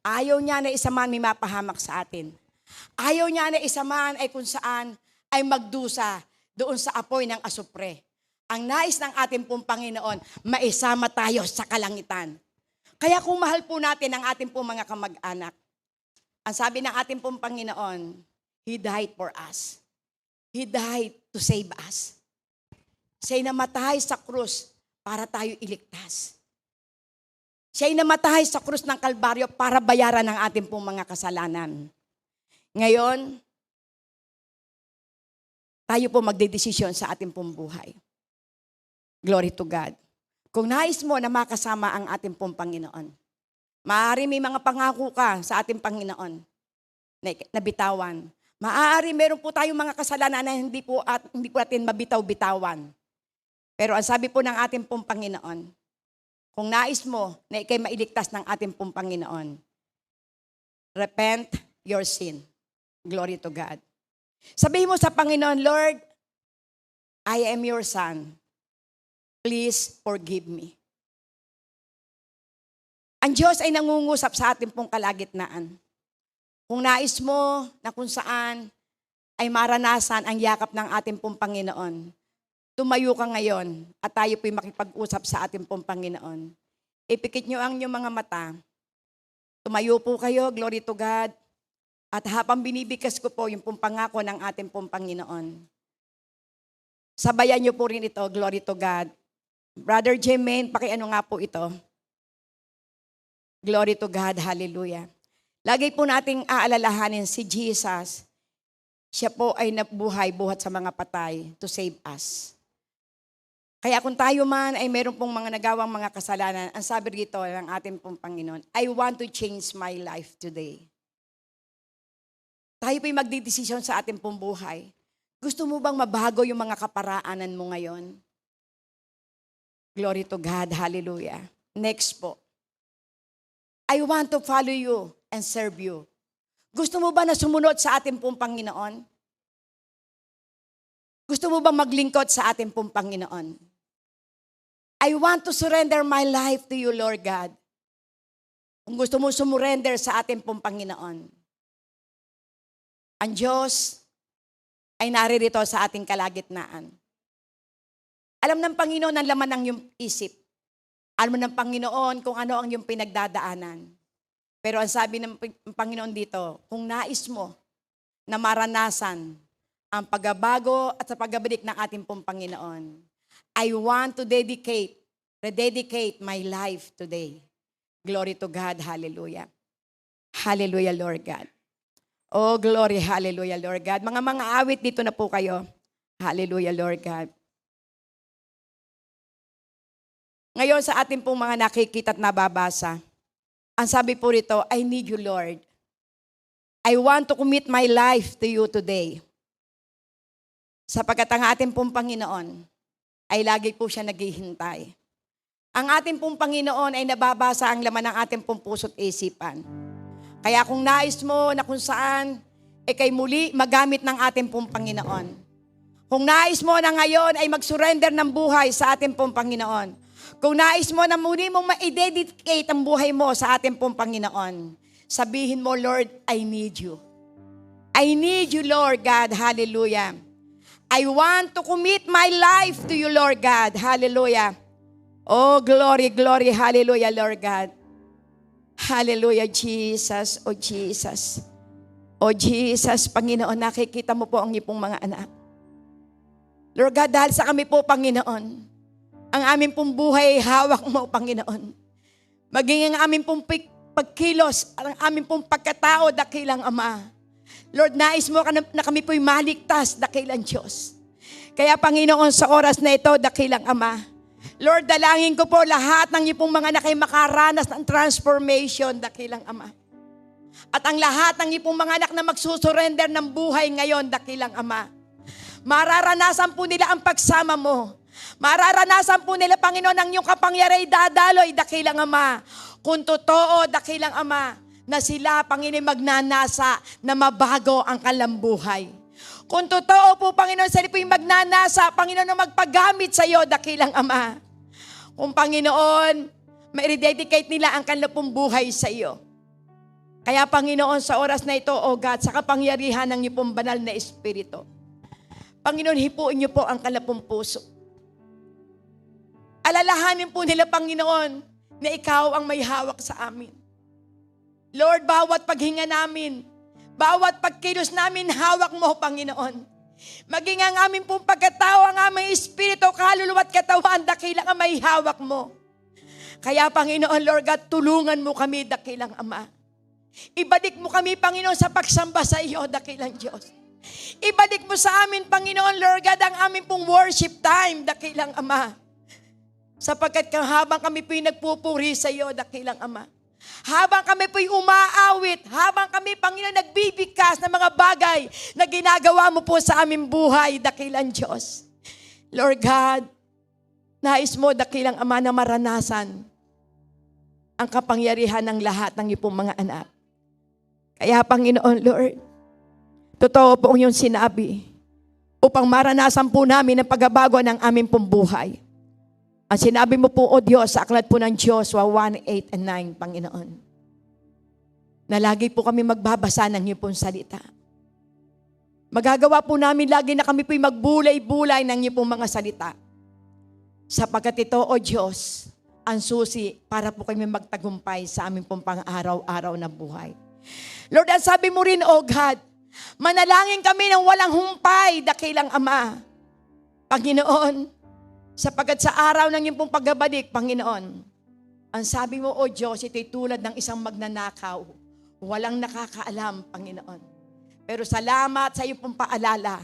Ayaw niya na isa man may mapahamak sa atin. Ayaw niya na isa man ay kung saan ay magdusa doon sa apoy ng asupre. Ang nais ng ating pong Panginoon, maisama tayo sa kalangitan. Kaya kung mahal po natin ang ating pong mga kamag-anak, ang sabi ng ating pong Panginoon, He died for us. He died to save us. Siya'y namatay sa krus para tayo iligtas. Siya'y namatay sa krus ng Kalbaryo para bayaran ang ating pong mga kasalanan. Ngayon, tayo po magdedesisyon sa ating pong buhay. Glory to God. Kung nais mo na makasama ang ating pong Panginoon, maaari may mga pangako ka sa ating Panginoon na bitawan. Maaari meron po tayong mga kasalanan na hindi po natin mabitaw-bitawan. Pero ang sabi po ng ating pong Panginoon, kung nais mo na ikay mailigtas ng ating pong Panginoon, repent your sin. Glory to God. Sabihin mo sa Panginoon, Lord, I am your son. Please forgive me. Ang Diyos ay nangungusap sa ating pong kalagitnaan. Kung nais mo na kung saan ay maranasan ang yakap ng ating pong Panginoon, tumayo ka ngayon at tayo po'y makipag-usap sa ating pong Panginoon. Ipikit nyo ang inyong mga mata. Tumayo po kayo, glory to God. At habang binibigkas ko po yung pong pangako ng ating pong Panginoon, sabayan nyo po rin ito, glory to God. Brother Jermaine, pakiano nga po ito. Glory to God, hallelujah. Lagi po nating aalalahanin si Jesus. Siya po ay nabuhay buhat sa mga patay to save us. Kaya kung tayo man ay meron pong mga nagawang mga kasalanan, ang sabi rito ng ating pong Panginoon, I want to change my life today. Tayo po'y magdidesisyon sa ating pong buhay. Gusto mo bang mabago yung mga kaparaanan mo ngayon? Glory to God, hallelujah. Next po. I want to follow you and serve you. Gusto mo ba na sumunod sa ating pong Panginoon? Gusto mo ba maglingkod sa ating pong Panginoon? I want to surrender my life to you, Lord God. Kung gusto mo sumurrender sa ating pong Panginoon, ang Diyos ay naririto sa ating kalagitnaan. Alam ng Panginoon ang laman ng iyong isip. Alam ng Panginoon kung ano ang iyong pinagdadaanan. Pero ang sabi ng Panginoon dito, kung nais mo na maranasan ang pagbabago at sa pagbabalik ng ating pong Panginoon, I want to rededicate my life today. Glory to God, hallelujah. Hallelujah, Lord God. Oh, glory, hallelujah, Lord God. Mga awit dito na po kayo. Hallelujah, Lord God. Ngayon sa ating pong mga nakikita at nababasa, ang sabi po rito, I need you, Lord. I want to commit my life to you today. Sapagkat ang ating pong Panginoon ay lagi po siya naghihintay. Ang ating pong Panginoon ay nababasa ang laman ng ating pong puso't isipan. Kaya kung nais mo na kung saan, kay muli magamit ng ating pong Panginoon. Kung nais mo na ngayon ay mag-surrender ng buhay sa ating pong Panginoon. Kung nais mo na muli mong ma-dedicate ang buhay mo sa ating pong Panginoon, sabihin mo, Lord, I need you. I need you, Lord God. Hallelujah. I want to commit my life to you, Lord God. Hallelujah. Oh, glory, glory. Hallelujah, Lord God. Hallelujah, Jesus. Oh, Jesus. Oh, Jesus, Panginoon, nakikita mo po ang iyong mga anak. Lord God, dahil sa kami po, Panginoon, ang aming pong buhay, hawak mo, Panginoon. Maging ang aming pong pagkilos, ang aming pong pagkatao, dakilang Ama. Lord, nais mo na kami po'y maligtas, dakilang Diyos. Kaya, Panginoon, sa oras na ito, dakilang Ama, Lord, dalangin ko po lahat ng iyong mga anak ay makaranas ng transformation, dakilang Ama. At ang lahat ng iyong mga anak na magsusurrender ng buhay ngayon, dakilang Ama. Mararanasan po nila ang pagsama mo. Mararanasan po nila, Panginoon, ang iyong kapangyarihan dadaloy, dakilang Ama. Kung totoo, dakilang Ama, na sila, Panginoon, magnanasa na mabago ang kanilang buhay. Kung totoo po, Panginoon, sila po yung magnanasa, Panginoon, na magpagamit sa iyo, dakilang Ama. Kung, Panginoon, ma-rededicate nila ang kanilang pong buhay sa iyo. Kaya, Panginoon, sa oras na ito, O God, sa kapangyarihan ng iyong pong banal na Espiritu, Panginoon, hipuin niyo po ang kanilang pong puso. Alalahanin po nila, Panginoon, na ikaw ang may hawak sa amin. Lord, bawat paghinga namin, bawat pagkilos namin, hawak mo, Panginoon. Maging ang aming pong pagkatao, ang aming espiritu, kaluluwa at katawan, dakilang Ama, may hawak mo. Kaya, Panginoon, Lord God, tulungan mo kami, dakilang Ama. Ibalik mo kami, Panginoon, sa pagsamba sa iyo, dakilang Diyos. Ibalik mo sa amin, Panginoon, Lord God, ang aming pong worship time, dakilang Ama. Sapagkat habang kami po'y nagpupuri sa iyo, dakilang Ama. Habang kami po'y umaawit, habang kami, Panginoon, nagbibigkas ng mga bagay na ginagawa mo po sa aming buhay, dakilang Diyos. Lord God, nais mo, dakilang Ama, na maranasan ang kapangyarihan ng lahat ng iyong mga anak. Kaya, Panginoon, Lord, totoo po ang iyong sinabi upang maranasan po namin ang pagbabago ng aming pong buhay. Ang sinabi mo po, O Diyos, sa aklat po ng Joshua 1:8 and 9, Panginoon, na lagi po kami magbabasa ng iyong pong salita. Magagawa po namin lagi na kami po'y magbulay-bulay ng iyong pong mga salita. Sapagkat ito, O Diyos, ang susi para po kami magtagumpay sa aming pong pang-araw-araw na buhay. Lord, ang sabi mo rin, O God, manalangin kami ng walang humpay, dakilang Ama. Panginoon, sapagkat sa araw ng iyong pong pagbabalik, Panginoon, ang sabi mo, O Diyos, ito'y tulad ng isang magnanakaw. Walang nakakaalam, Panginoon. Pero salamat sa iyong pong paalala.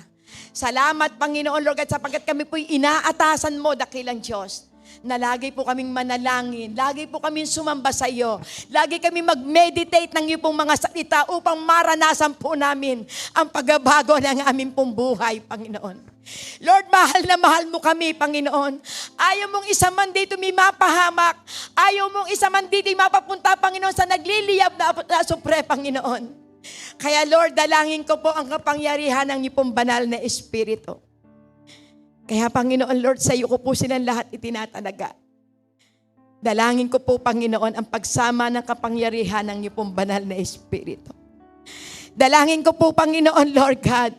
Salamat, Panginoon, Lord God, sapagkat kami po'y inaatasan mo, dakilang Diyos, na lagi po kaming manalangin, lagi po kaming sumamba sa iyo, lagi kami mag-meditate ng iyong pong mga salita upang maranasan po namin ang pagbabago ng aming pong buhay, Panginoon. Lord, mahal na mahal mo kami, Panginoon. Ayaw mong isa man dito may mapahamak. Ayaw mong isa man dito may mapapunta, Panginoon, sa nagliliyab na supre, Panginoon. Kaya, Lord, dalangin ko po ang kapangyarihan ng iyong banal na Espiritu. Kaya, Panginoon, Lord, sa iyo ko po silang lahat itinatalaga. Dalangin ko po, Panginoon, ang pagsama ng kapangyarihan ng iyong banal na Espiritu. Dalangin ko po, Panginoon, Lord God,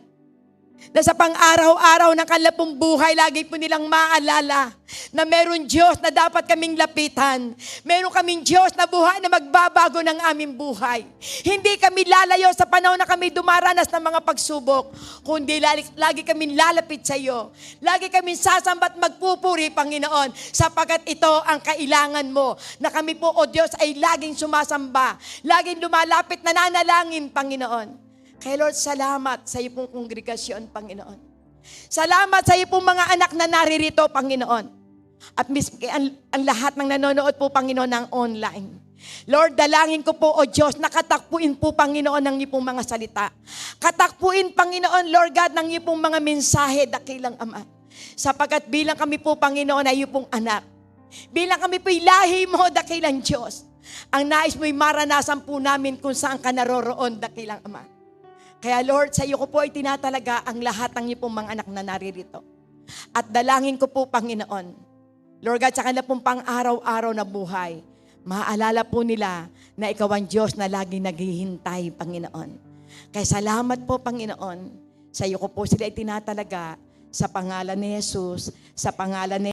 na sa pang-araw-araw ng kanilang buhay, lagi po nilang maalala na meron Diyos na dapat kaming lapitan. Meron kaming Diyos na buhay na magbabago ng aming buhay. Hindi kami lalayo sa panahon na kami dumaranas ng mga pagsubok, kundi lagi kami lalapit sa iyo. Lagi kami sasamba at magpupuri, Panginoon, sapagkat ito ang kailangan mo, na kami po, O Diyos, ay laging sumasamba, laging lumalapit, nananalangin, Panginoon. Kaya Lord, salamat sa iyo pong kongregasyon, Panginoon. Salamat sa iyo pong mga anak na naririto, Panginoon. At miski ang lahat ng nanonood po, Panginoon, ng online. Lord, dalangin ko po, O Diyos, nakatakpuin po, Panginoon, ng iyong mga salita. Katakpuin, Panginoon, Lord God, ng iyong mga mensahe, dakilang Ama. Sapagkat bilang kami po, Panginoon, ay iyong anak. Bilang kami po'y lahi mo, dakilang Diyos. Ang nais mo'y maranasan po namin kung saan ka naroroon, dakilang Ama. Kaya Lord, sa iyo ko po ay tinatalaga ang lahat ng iyo pong mga anak na naririto. At dalangin ko po, Panginoon, Lord God, sa kanila pong pang-araw-araw na buhay, maaalala po nila na ikaw ang Diyos na laging naghihintay, Panginoon. Kaya salamat po, Panginoon. Sa iyo ko po sila itinatalaga sa pangalan ni Jesus, sa pangalan ni